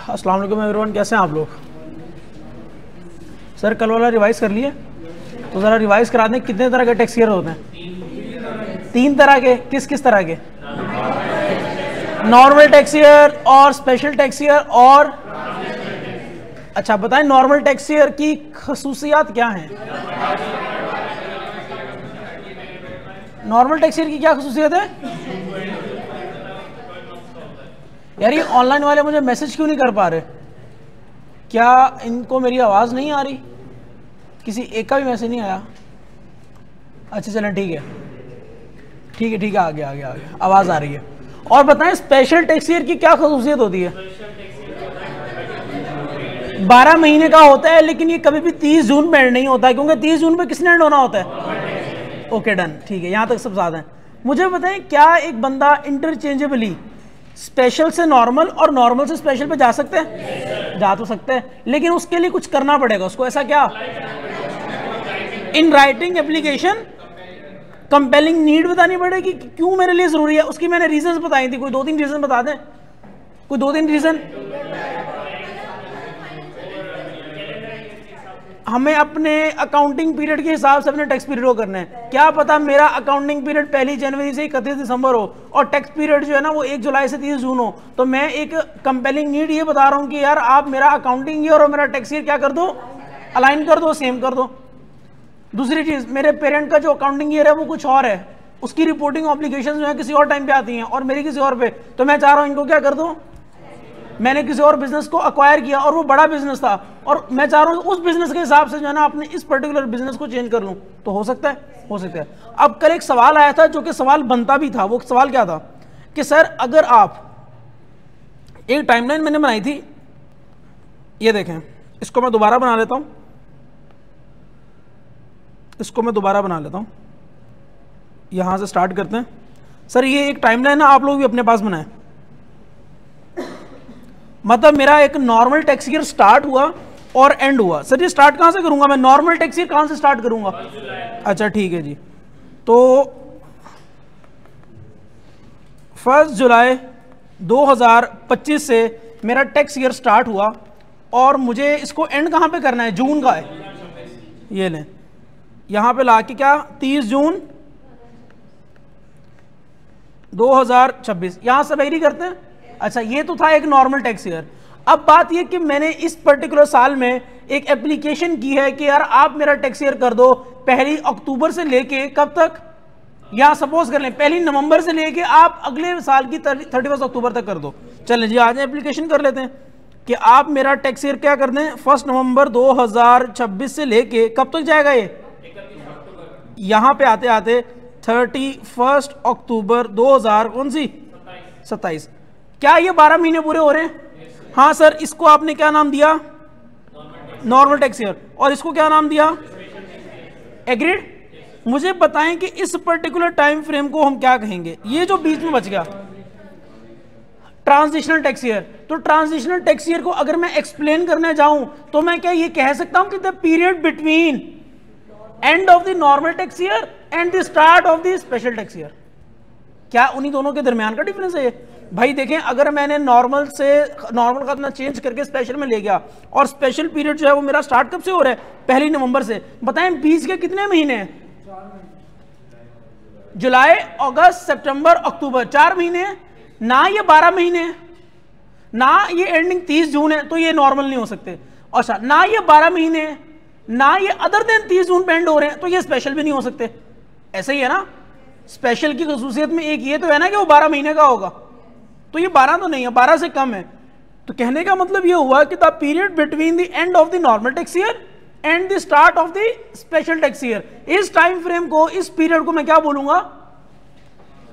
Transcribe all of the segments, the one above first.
अस्सलाम वालेकुम एवरीवन, कैसे हैं आप लोग? सर कल वाला रिवाइज कर लिए तो ज़रा रिवाइज करा दें। कितने तरह के टैक्स ईयर होते हैं? 3 तरह के। किस किस तरह के? नॉर्मल टैक्स ईयर और स्पेशल टैक्स ईयर और अच्छा बताएं, नॉर्मल टैक्स ईयर की खसूसियात क्या हैं? नॉर्मल टैक्स ईयर की क्या खसूसियत है? यार ये ऑनलाइन वाले मुझे मैसेज क्यों नहीं कर पा रहे? क्या इनको मेरी आवाज़ नहीं आ रही? किसी एक का भी मैसेज नहीं आया? अच्छा चलें, ठीक है आ गया आवाज़ आ रही है। और बताएं स्पेशल टैक्स ईयर की क्या खसूसियत होती है? 12 महीने का होता है, लेकिन ये कभी भी 30 जून पे एंड नहीं होता है, क्योंकि 30 जून पे किसने एंड होना होता है? ओके डन, ठीक है, यहाँ तक सब साथ हैं। मुझे बताएं क्या एक बंदा इंटरचेंजेबली स्पेशल से नॉर्मल और नॉर्मल से स्पेशल पे जा सकते हैं? जा तो सकते हैं, लेकिन उसके लिए कुछ करना पड़ेगा उसको। ऐसा क्या? In writing application compelling need बतानी पड़ेगी कि क्यों मेरे लिए जरूरी है। उसकी मैंने रीजंस बताई थी, कोई 2-3 रीजन बता दें। कोई 2-3 रीजन। हमें अपने अकाउंटिंग पीरियड के हिसाब से अपने टैक्स पीरियड को करना है। क्या पता मेरा अकाउंटिंग पीरियड 1 जनवरी से 31 दिसंबर हो और टैक्स पीरियड जो है ना वो 1 जुलाई से 30 जून हो, तो मैं एक कंपेलिंग नीड ये बता रहा हूं कि यार आप मेरा अकाउंटिंग ईयर और मेरा टैक्स ईयर क्या कर दो, अलाइन कर दो, सेम कर दो। दूसरी चीज, मेरे पेरेंट का जो अकाउंटिंग ईयर है वो कुछ और है, उसकी रिपोर्टिंग ऑब्लिगेशंस जो है किसी और टाइम पे आती हैं और मेरी किसी और पे, तो मैं चाह रहा हूं इनको क्या कर दूं, मैंने किसी और बिजनेस को अक्वायर किया और वो बड़ा बिजनेस था और मैं चाह रहा हूँ उस बिजनेस के हिसाब से जो है ना अपने इस पर्टिकुलर बिजनेस को चेंज कर लूँ, तो हो सकता है? हो सकता है। अब कल एक सवाल आया था जो कि सवाल बनता भी था। वो सवाल क्या था कि सर अगर आप एक टाइमलाइन मैंने बनाई थी, ये देखें, इसको मैं दोबारा बना लेता हूँ, यहां से स्टार्ट करते हैं। सर ये एक टाइमलाइन है, आप लोग भी अपने पास बनाएं। मतलब मेरा एक नॉर्मल टैक्स ईयर स्टार्ट हुआ और एंड हुआ। सर ये स्टार्ट कहां से करूंगा मैं? नॉर्मल टैक्स ईयर कहां से स्टार्ट करूंगा? अच्छा ठीक है जी, तो 1 जुलाई 2025 से मेरा टैक्स ईयर स्टार्ट हुआ और मुझे इसको एंड कहां पे करना है? जून का है, ये लें, यहां पे लाके क्या 30 जून 2026 यहां से एग्री करते हैं। अच्छा ये तो था एक नॉर्मल टैक्स ईयर। अब बात ये कि मैंने इस पर्टिकुलर साल में एक एप्लीकेशन की है कि यार आप मेरा टैक्स ईयर कर दो 1 अक्टूबर से लेके कब तक, या सपोज कर लें 1 नवंबर से लेके आप अगले साल की 31 अक्टूबर तक कर दो। चलें जी आज एप्लीकेशन कर लेते हैं कि आप मेरा टैक्स ईयर क्या कर दें 1 नवंबर 2026 से लेके कब तक जाएगा ये, यहां पे आते आते 31 अक्टूबर 2027। क्या ये 12 महीने पूरे हो रहे हैं? हाँ सर। इसको आपने क्या नाम दिया? Normal tax year. और इसको क्या नाम दिया? एग्रीड। मुझे बताएं कि इस पर्टिकुलर टाइम फ्रेम को हम क्या कहेंगे? ये जो बीच में बच गया ट्रांजिशनल टैक्स ईयर, तो ट्रांजिशनल टैक्स ईयर को अगर मैं एक्सप्लेन करने जाऊं तो मैं क्या ये कह सकता हूं कि the period between end of the normal tax year and the start of the special tax year, क्या उन्हीं दोनों के दरमियान का डिफरेंस है? भाई देखें, अगर मैंने नॉर्मल का अपना चेंज करके स्पेशल में ले गया और स्पेशल पीरियड जो है वो मेरा स्टार्ट कब से हो रहा है? 1 नवंबर से। बताएं बीच के कितने महीने हैं? जुलाई, अगस्त, सितंबर, अक्टूबर, 4 महीने हैं ना। ये 12 महीने हैं ना, ये एंडिंग 30 जून है, तो ये नॉर्मल नहीं हो सकते। अच्छा ना ये 12 महीने हैं ना, ये अदर देन 30 जून पे एंड हो रहे हैं, तो ये स्पेशल भी नहीं हो सकते। ऐसे ही है ना, स्पेशल की खसूसियत में एक ये तो है ना कि वो 12 महीने का होगा, तो ये 12 तो नहीं है, 12 से कम है। तो कहने का मतलब ये हुआ कि the period between the end of the normal tax year and the start of the special tax year, इस टाइम फ्रेम को, इस पीरियड को मैं क्या बोलूंगा?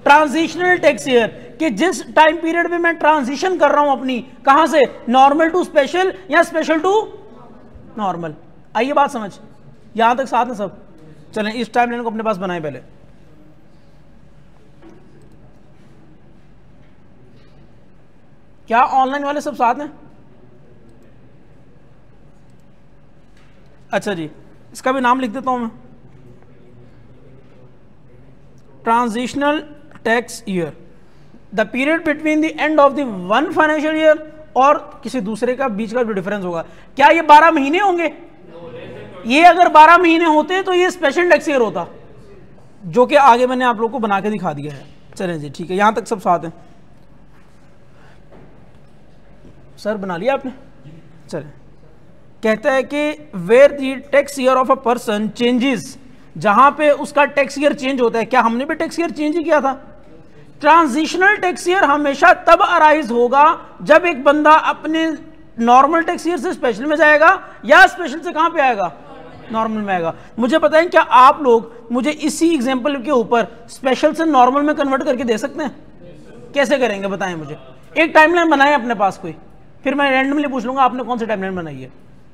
Transitional tax year. कि जिस टाइम पीरियड में मैं ट्रांजिशन कर रहा हूं अपनी, कहां से, नॉर्मल टू स्पेशल या स्पेशल टू नॉर्मल। आइए बात समझ, यहां तक साथ में सब। चलें इस टाइमलाइन को अपने पास बनाए पहले। क्या ऑनलाइन वाले सब साथ हैं? अच्छा जी, इसका भी नाम लिख देता हूं मैं, transitional tax year, the period between the end of the one financial year और किसी दूसरे का बीच का जो डिफरेंस होगा। क्या ये 12 महीने होंगे? ये अगर 12 महीने होते तो ये स्पेशल टैक्स ईयर होता, जो कि आगे मैंने आप लोगों को बना के दिखा दिया है। चलें जी, ठीक है, यहां तक सब साथ हैं। सर बना लिया आपने? चलें, कहता है कि where the tax year of a person changes, जहां पे उसका टैक्स ईयर चेंज होता है। क्या हमने भी टैक्स ईयर चेंज ही किया था? ट्रांजिशनल टैक्स ईयर हमेशा तब अराइज होगा जब एक बंदा अपने नॉर्मल टैक्स ईयर से स्पेशल में जाएगा, या स्पेशल से कहां पे आएगा? नॉर्मल में आएगा। मुझे पता है, क्या आप लोग मुझे इसी एग्जांपल के ऊपर स्पेशल से नॉर्मल में कन्वर्ट करके दे सकते हैं? कैसे करेंगे बताएं मुझे। एक टाइमलाइन बनाएं अपने पास कोई, फिर मैं रैंडमली पूछ लूंगा आपने कौन सी टाइमलाइन बनाई है।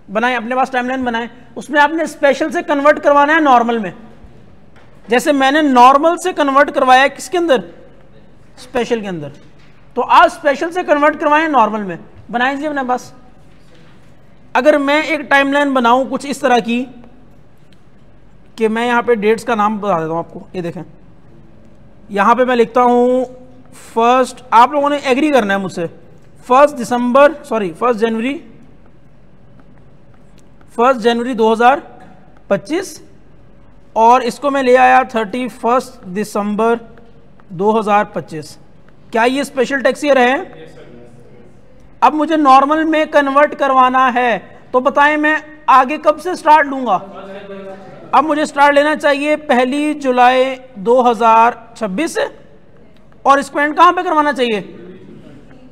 बनाएं अपने पास टाइमलाइन बनाएं, उसमें आपने स्पेशल से कन्वर्ट करवाना है नॉर्मल में। जैसे मैंने नॉर्मल से कन्वर्ट करवाया किसके अंदर? स्पेशल के अंदर। तो आप स्पेशल से कन्वर्ट करवाएं नॉर्मल में। बनाएं जी अपने पास। अगर मैं एक टाइमलाइन बनाऊं कुछ इस तरह की कि मैं यहां पे डेट्स का नाम बता देता हूं आपको। ये देखें, यहां पे मैं लिखता हूं फर्स्ट, आप लोगों ने एग्री करना है मुझसे, 1 जनवरी 2025, और इसको मैं ले आया 31 दिसंबर 2025। क्या ये स्पेशल टैक्स ईयर है? अब मुझे नॉर्मल में कन्वर्ट करवाना है, तो बताएं मैं आगे कब से स्टार्ट लूंगा? अब मुझे स्टार्ट लेना चाहिए 1 जुलाई 2026 से, और इसको एंड कहां पे करवाना चाहिए?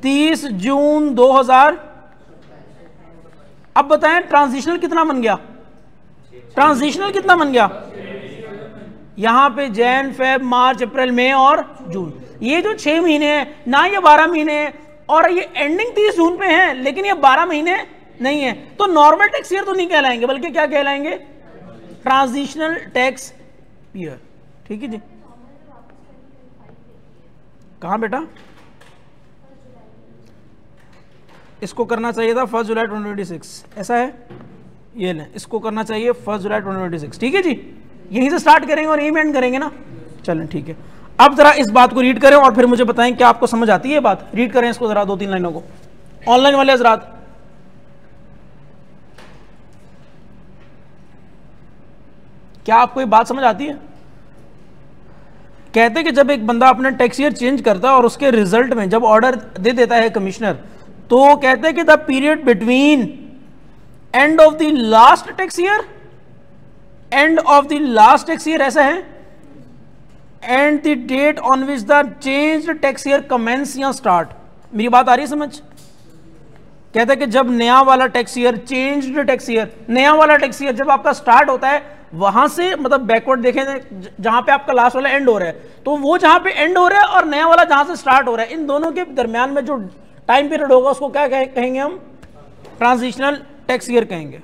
30 जून 2000। अब बताएं ट्रांजिशनल कितना बन गया? ट्रांजिशनल कितना बन गया? यहां पे जैन, फेब, मार्च, अप्रैल, मई और जून। ये जो 6 महीने हैं ना, ये 12 महीने हैं, और ये एंडिंग 30 जून पे है, लेकिन ये 12 महीने नहीं है। तो नॉर्मल टैक्स ईयर तो नहीं कहलाएंगे, बल्कि क्या कहलाएंगे? Transitional tax year. ठीक है जी। कहां बेटा? इसको करना चाहिए था 1 जुलाई 2026, ऐसा है? ये लें, इसको करना चाहिए 1 जुलाई 2026। ठीक है जी, यहीं से स्टार्ट करेंगे और यहीं में एंड करेंगे ना। चलें ठीक है। अब जरा इस बात को रीड करें और फिर मुझे बताएं क्या आपको समझ आती है ये बात। रीड करें इसको जरा 2-3 लाइनों को। ऑनलाइन वाले हजरात, क्या आपको ये बात समझ आती है? कहते हैं कि जब एक बंदा अपना टैक्स ईयर चेंज करता है और उसके रिजल्ट में जब ऑर्डर दे देता है कमिश्नर, तो कहते हैं कि the period between end of the last tax year, end of the last tax year, ऐसा है, and the date on which the changed tax year commences या स्टार्ट। मेरी बात आ रही है समझ? कहते हैं कि जब नया वाला tax year, changed tax year, नया वाला टैक्स ईयर जब आपका स्टार्ट होता है, वहां से मतलब बैकवर्ड देखें जहां पे आपका लास्ट वाला एंड हो रहा है, तो वो जहां पे एंड हो रहा है और नया वाला जहां से स्टार्ट हो रहा है, इन दोनों के दरमियान में जो टाइम पीरियड होगा उसको क्या कहेंगे हम? ट्रांजिशनल टैक्स ईयर कहेंगे।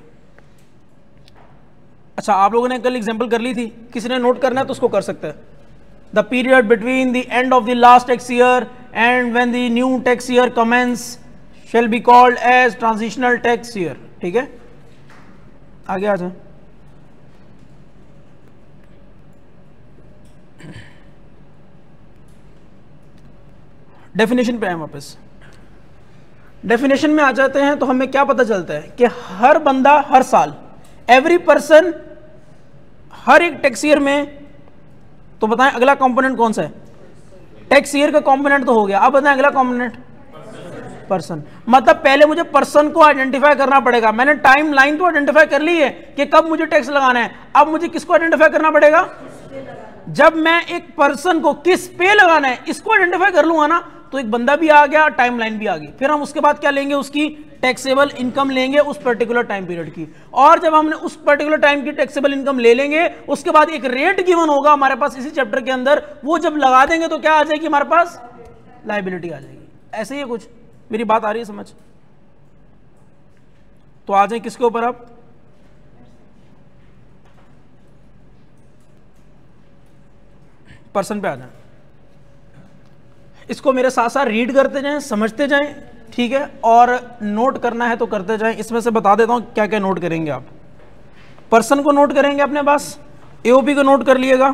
अच्छा, आप लोगों ने कल एग्जांपल कर ली थी, किसी ने नोट करना है तो उसको कर सकते हैं। The period between the end of the last tax year and when the new tax year commences shall be called as transitional tax year. ठीक है, आगे आ जाए। डेफिनेशन पे आए वापस। डेफिनेशन में आ जाते हैं तो हमें क्या पता चलता है कि हर बंदा हर साल, एवरी पर्सन, हर एक टैक्स ईयर में, तो बताएं अगला कंपोनेंट कौन सा है? टैक्स ईयर का कंपोनेंट तो हो गया, अब बताएं अगला कंपोनेंट पर्सन। मतलब पहले मुझे पर्सन को आइडेंटिफाई करना पड़ेगा। मैंने टाइम लाइन तो आइडेंटिफाई कर ली है कि कब मुझे टैक्स लगाना है, अब मुझे किसको आइडेंटिफाई करना पड़ेगा? जब मैं एक पर्सन को किस पे लगाना है इसको आइडेंटिफाई कर लूंगा ना, तो एक बंदा भी आ गया, टाइम लाइन भी आ गई। फिर हम उसके बाद क्या लेंगे? उसकी टैक्सेबल इनकम लेंगे उस पर्टिकुलर टाइम पीरियड की, और जब हमने उस पर्टिकुलर टाइम की टैक्सेबल इनकम ले लेंगे, उसके बाद एक रेट गिवन होगा हमारे पास इसी चैप्टर के अंदर, वो जब लगा देंगे तो क्या आ जाएगी हमारे पास? लायबिलिटी आ जाएगी। ऐसे ही है कुछ। मेरी बात आ रही है समझ? तो आ जाए किसके ऊपर? आप पर्सन पे आ जाए। इसको मेरे साथ साथ रीड करते जाएं, समझते जाएं, ठीक है, और नोट करना है तो करते जाएं। इसमें से बता देता हूं क्या क्या नोट करेंगे आप। पर्सन को नोट करेंगे अपने पास, एओपी को नोट कर लिएगा,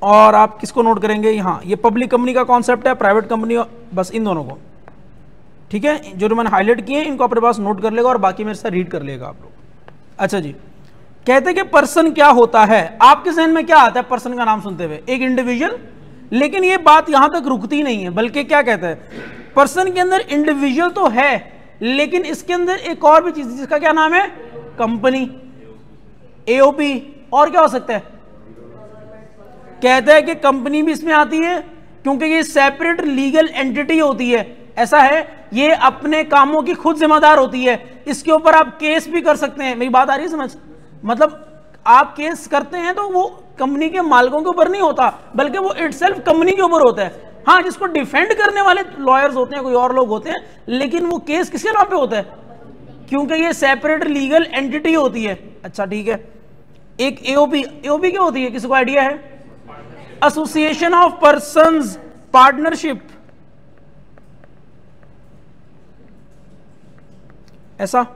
और आप किसको नोट करेंगे? यहाँ ये पब्लिक कंपनी का कॉन्सेप्ट है, प्राइवेट कंपनी, बस इन दोनों को। ठीक है, जो मैंने हाईलाइट किए हैं इनको अपने पास नोट कर लेगा और बाकी मेरे साथ रीड कर लेगा आप लोग। अच्छा जी, कहते हैं कि पर्सन क्या होता है, आपके जहन में क्या आता है पर्सन का नाम सुनते हुए? एक इंडिविजुअल। लेकिन ये बात यहां तक रुकती नहीं है, बल्कि क्या कहता है, पर्सन के अंदर इंडिविजुअल तो है लेकिन इसके अंदर एक और भी चीज जिसका क्या नाम है, कंपनी, एओपी, और क्या हो सकता है? कहता है कि कंपनी भी इसमें आती है क्योंकि ये सेपरेट लीगल एंटिटी होती है। ऐसा है, ये अपने कामों की खुद जिम्मेदार होती है, इसके ऊपर आप केस भी कर सकते हैं। मेरी बात आ रही है समझ? मतलब आप केस करते हैं तो वो कंपनी के मालिकों के ऊपर नहीं होता, बल्कि वो इटसेल्फ कंपनी के ऊपर होता है। हाँ, जिसको डिफेंड करने वाले लॉयर्स होते हैं, कोई और लोग होते हैं, लेकिन वो केस किसके नाम पे होता है? क्योंकि ये सेपरेट लीगल एंटिटी होती है। अच्छा ठीक है, एक एओपी, एओपी क्या होती है, किसी को आइडिया है? एसोसिएशन ऑफ पर्संस, पार्टनरशिप, ऐसा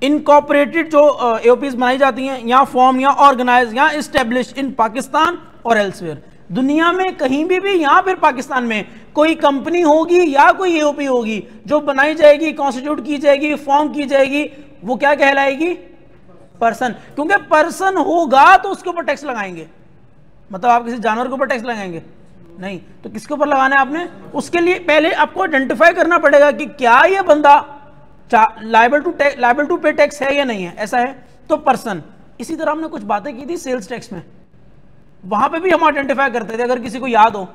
इनकॉर्पोरेटेड जो एओपीज बनाई जाती हैं या फॉर्म या ऑर्गेनाइज या इस्टेब्लिश इन पाकिस्तान और एल्सवेयर, दुनिया में कहीं भी या फिर पाकिस्तान में कोई कंपनी होगी या कोई एओपी होगी जो बनाई जाएगी, कॉन्स्टिट्यूट की जाएगी, फॉर्म की जाएगी, वो क्या कहलाएगी? पर्सन। क्योंकि पर्सन होगा तो उसके ऊपर टैक्स लगाएंगे। मतलब आप किसी जानवर के ऊपर टैक्स लगाएंगे नहीं, तो किसके ऊपर लगाना है आपने? उसके लिए पहले आपको आइडेंटिफाई करना पड़ेगा कि क्या ये बंदा लायबल टू पे टैक्स है या नहीं है। ऐसा है तो पर्सन। इसी तरह हमने कुछ बातें की थी सेल्स टैक्स में, वहां पे भी हम आइडेंटिफाई करते थे, अगर किसी को याद हो।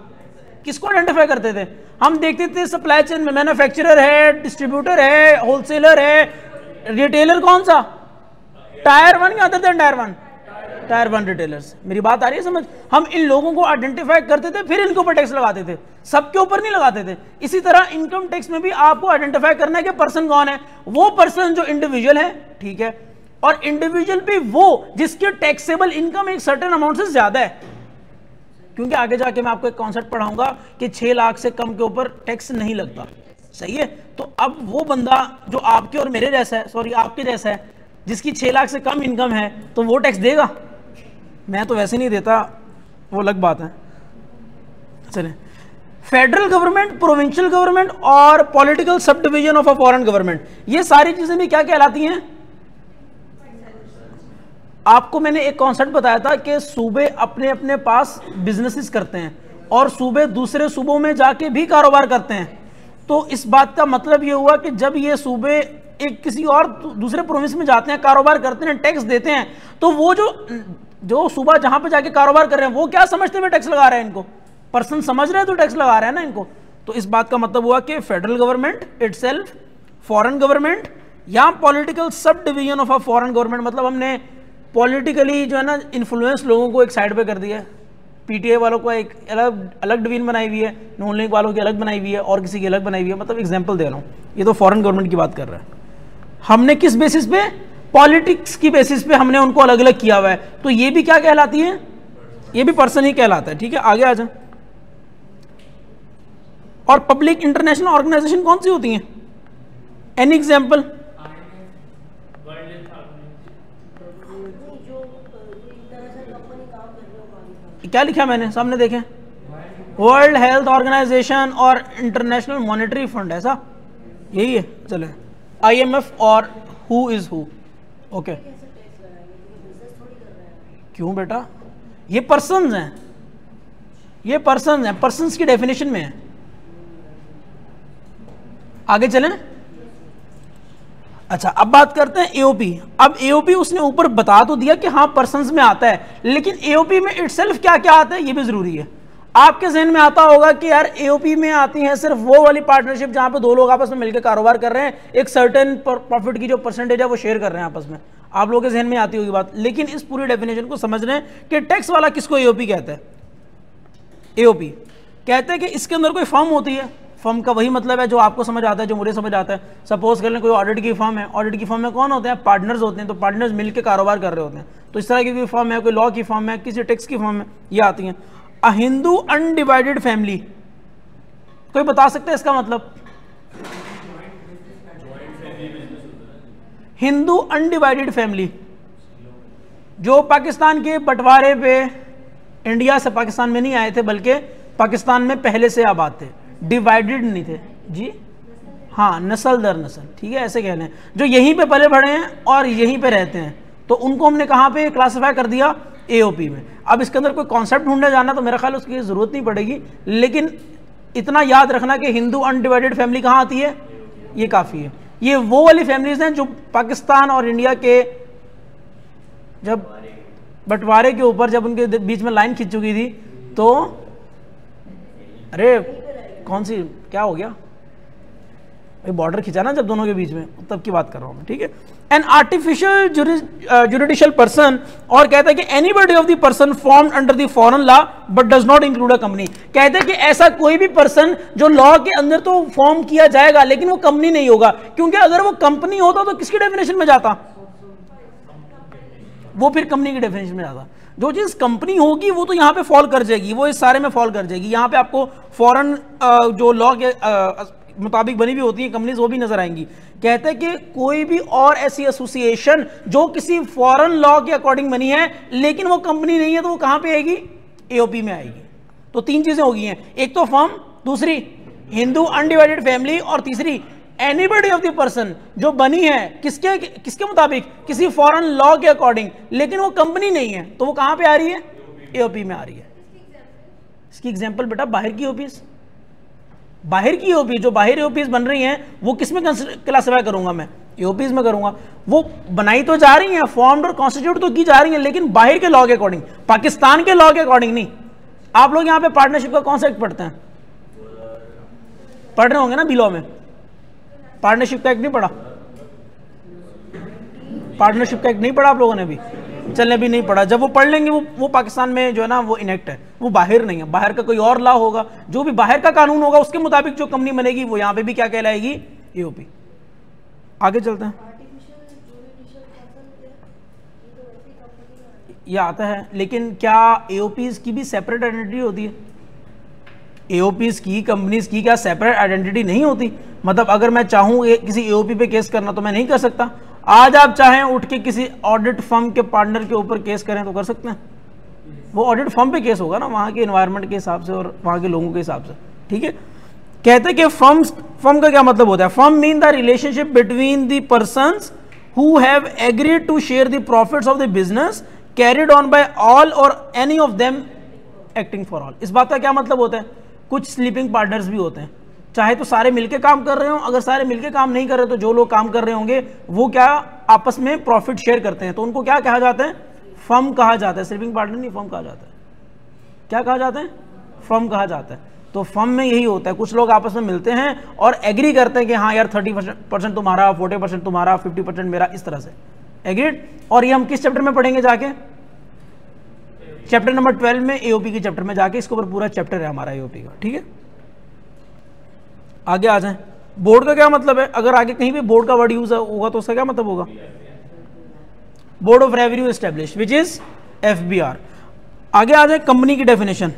किसको आइडेंटिफाई करते थे? हम देखते थे सप्लाई चेन में मैन्युफैक्चरर है, डिस्ट्रीब्यूटर है, होलसेलर है, रिटेलर कौन सा? टायर 1 या other than tyre 1? Tyre 1 retailers. मेरी बात आ रही है समझ? हम इन लोगों को आइडेंटिफाई करते थे, फिर इनके ऊपर टैक्स लगाते थे, सबके ऊपर नहीं लगाते थे। इसी तरह इनकम टैक्स में भी आपको आइडेंटिफाई करना है कि पर्सन कौन है। वो पर्सन जो इंडिविजुअल है, ठीक है, और इंडिविजुअल भी वो जिसके टैक्सेबल इनकम एक सर्टेन अमाउंट से ज्यादा है। क्योंकि आगे जाके मैं आपको एक कॉन्सेप्ट पढ़ाऊंगा कि 6 लाख से कम के ऊपर टैक्स नहीं लगता। सही है? तो अब वो बंदा जो आपके और मेरे जैसा है, सॉरी आपके जैसा है, जिसकी 6 लाख से कम इनकम है, तो वो टैक्स देगा? मैं तो वैसे नहीं देता, वो अलग बात है। चलिए, फेडरल गवर्नमेंट, प्रोविंशियल गवर्नमेंट और political sub division of a foreign government, ये सारी चीजें भी क्या कहलाती हैं? आपको मैंने एक कॉन्सेप्ट बताया था कि सूबे अपने अपने पास बिजनेसेस करते हैं और सूबे दूसरे सूबों में जाके भी कारोबार करते हैं। तो इस बात का मतलब ये हुआ कि जब ये सूबे एक किसी और दूसरे प्रोविंस में जाते हैं, कारोबार करते हैं, टैक्स देते हैं, तो वो जो सूबा जहां पे जाके कारोबार कर रहे हैं वो क्या समझते हुए टैक्स लगा रहे हैं? इनको पर्सन समझ रहे हैं तो टैक्स लगा रहे हैं ना इनको। तो इस बात का मतलब हुआ कि federal government itself, foreign government या political sub division of a foreign government, मतलब हमने पॉलिटिकली जो है ना इन्फ्लुएंस लोगों को एक साइड पे कर दिया है। पीटीआई वालों को एक अलग डिवीजन बनाई हुई है, नॉन लीग वालों की अलग बनाई हुई है और किसी की अलग बनाई हुई है। मतलब एग्जांपल दे रहा हूँ, ये तो फॉरेन गवर्नमेंट की बात कर रहा है। हमने किस बेसिस पे? पॉलिटिक्स की बेसिस पे हमने उनको अलग अलग किया हुआ है। तो ये भी क्या कहलाती है? ये भी पर्सन ही कहलाता है। ठीक है, आगे आ जाए। और पब्लिक इंटरनेशनल ऑर्गेनाइजेशन कौन सी होती हैं? Any example? क्या लिखा मैंने सामने देखें? वर्ल्ड हेल्थ ऑर्गेनाइजेशन और इंटरनेशनल मॉनेटरी फंड, ऐसा यही है। चले, आईएमएफ और हु इज हु। ओके, क्यों बेटा? ये पर्सन्स हैं, ये पर्सन्स हैं, पर्सन्स की डेफिनेशन में है। आगे चलें। अच्छा, अब बात करते हैं एओपी। अब एओपी उसने ऊपर बता तो दिया कि हाँ पर्सन्स में आता है, लेकिन एओपी में इटसेल्फ क्या क्या आता है ये भी जरूरी है। आपके जहन में आता होगा कि यार एओपी में आती है सिर्फ वो वाली पार्टनरशिप जहां पे दो लोग आपस में मिलकर कारोबार कर रहे हैं, एक सर्टेन प्रॉफिट की जो परसेंटेज है वो शेयर कर रहे हैं आपस में। आप लोगों के जहन में आती होगी बात, लेकिन इस पूरी डेफिनेशन को समझ रहे हैं कि टैक्स वाला किसको एओपी कहता है। एओपी कहते हैं कि इसके अंदर कोई फर्म होती है, फर्म का वही मतलब है जो आपको समझ आता है, जो मुझे समझ आता है। सपोज कर लें कोई ऑडिट की फर्म है, ऑडिट की फर्म में कौन होते हैं? पार्टनर्स होते हैं। तो पार्टनर्स मिलकर कारोबार कर रहे होते हैं। तो इस तरह की कोई फर्म है, कोई लॉ की फर्म है, किसी टैक्स की फर्म है, ये आती हैं। अ हिंदू अनडिवाइडेड फैमिली, कोई बता सकता है इसका मतलब? हिंदू अनडिवाइडेड फैमिली जो पाकिस्तान के बंटवारे पे इंडिया से पाकिस्तान में नहीं आए थे, बल्कि पाकिस्तान में पहले से आबाद थे, डिवाइडेड नहीं थे जी। हाँ, नस्ल दर नस्ल, ठीक है, ऐसे कह लें, जो यहीं पे पले बढ़े हैं और यहीं पे रहते हैं, तो उनको हमने कहाँ पे क्लासिफाई कर दिया, एओपी में। अब इसके अंदर कोई कॉन्सेप्ट ढूंढने जाना तो मेरा ख्याल उसकी जरूरत नहीं पड़ेगी, लेकिन इतना याद रखना कि हिंदू अनडिवाइडेड फैमिली कहाँ आती है, ये काफ़ी है। ये वो वाली फैमिलीज हैं जो पाकिस्तान और इंडिया के जब बंटवारे के ऊपर जब उनके बीच में लाइन खिंच चुकी थी, तो अरे कौन सी क्या हो गया, बॉर्डर खिंचा ना जब दोनों के बीच में, तब की बात कर रहा हूं मैं, ठीक है। एन आर्टिफिशियल जुडिशियल पर्सन, और कहता है कि anybody of the person formed under the foreign law but does not include a company. कहते हैं कि ऐसा कोई भी पर्सन जो लॉ के अंदर तो फॉर्म किया जाएगा लेकिन वो कंपनी नहीं होगा, क्योंकि अगर वो कंपनी होता तो किसकी डेफिनेशन में जाता, वो फिर कंपनी की डेफिनेशन में जाता। जो चीज कंपनी होगी वो तो यहाँ पे फॉल कर जाएगी, वो इस सारे में फॉल कर जाएगी। यहाँ पे आपको फॉरेन जो लॉ के मुताबिक बनी हुई होती है कंपनीज, वो भी नजर आएंगी। कहते हैं कि कोई भी और ऐसी एसोसिएशन जो किसी फॉरेन लॉ के अकॉर्डिंग बनी है लेकिन वो कंपनी नहीं है, तो वो कहां पे आएगी, एओपी में आएगी। तो तीन चीजें हो गई हैं, एक तो फर्म, दूसरी हिंदू अनडिवाइडेड फैमिली, और तीसरी एनीबॉडी ऑफ द पर्सन जो बनी है किसके मुताबिक, किसी फॉरेन लॉ के अकॉर्डिंग, लेकिन वो कंपनी नहीं है, तो वो कहां पे आ रही है, एओपी में आ रही है। इसकी एग्जांपल बेटा बाहर की ओपीज, बाहर की एओपी, जो बाहर एओपीज बन रही हैं वो किस में क्लासिफाई करूंगा मैं, एओपीज में करूंगा। वो बनाई तो जा रही हैं, फॉर्म्ड और कॉन्स्टिट्यूट तो की जा रही हैं, लेकिन बाहर के लॉ के अकॉर्डिंग, पाकिस्तान के लॉ के अकॉर्डिंग नहीं। आप लोग यहां पे पार्टनरशिप का कॉन्सेप्ट पढ़ते हैं, पढ़ रहे होंगे ना बी लॉ में, पार्टनरशिप का एक्ट नहीं पढ़ा, पार्टनरशिप का एक्ट नहीं पढ़ा आप लोगों ने भी, चलने भी नहीं पढ़ा। जब वो पढ़ लेंगे वो पाकिस्तान में जो है ना वो इनेक्ट है, वो बाहर नहीं है, बाहर का कोई और लॉ होगा, जो भी बाहर का कानून होगा उसके मुताबिक जो कंपनी बनेगी वो यहाँ पे भी क्या कहलाएगी, एओपी। आगे चलते हैं, ये आता है, लेकिन क्या एओपीज की भी सेपरेट आइडेंटिटी होती है, एओपीज की कंपनीज की क्या सेपरेट आइडेंटिटी नहीं होती। मतलब अगर मैं चाहूँ किसी एओपी पे केस करना तो मैं नहीं कर सकता। आज आप चाहें उठ के किसी ऑडिट फर्म के पार्टनर के ऊपर केस करें तो कर सकते हैं, वो ऑडिट फर्म पे केस होगा ना, वहाँ के एनवायरनमेंट के हिसाब से और वहाँ के लोगों के हिसाब से, ठीक है। कहते हैं कि फर्म का क्या मतलब होता है, firm mean the relationship between the persons who have agreed to share the profits of the business carried on by all or any of them acting for all. इस बात का क्या मतलब होता है, कुछ स्लीपिंग पार्टनर्स भी होते हैं, चाहे तो सारे मिलके काम कर रहे हो, अगर सारे मिलके काम नहीं कर रहे तो जो लोग काम कर रहे होंगे वो क्या आपस में प्रॉफिट शेयर करते हैं, तो उनको क्या कहा जाता है, फर्म कहा जाता है। स्लीपिंग पार्टनर नहीं, फर्म कहा जाता है। क्या कहा जाता है, फर्म कहा जाता है। तो फर्म में यही होता है, कुछ लोग आपस में मिलते हैं और एग्री करते हैं कि हाँ यार 30% तुम्हारा, 40% तुम्हारा, 50% मेरा, इस तरह से एग्रीड। और ये हम किस चैप्टर में पढ़ेंगे जाके, चैप्टर नंबर 12 में, एओपी के चैप्टर में जाके, इसके ऊपर पूरा चैप्टर है हमारा एओपी का, ठीक है। आगे आ जाएं, बोर्ड का क्या मतलब है, अगर आगे कहीं भी बोर्ड का वर्ड यूज होगा तो उसका क्या मतलब होगा, board of revenue established which is FBR. आगे आ जाए कंपनी की डेफिनेशन।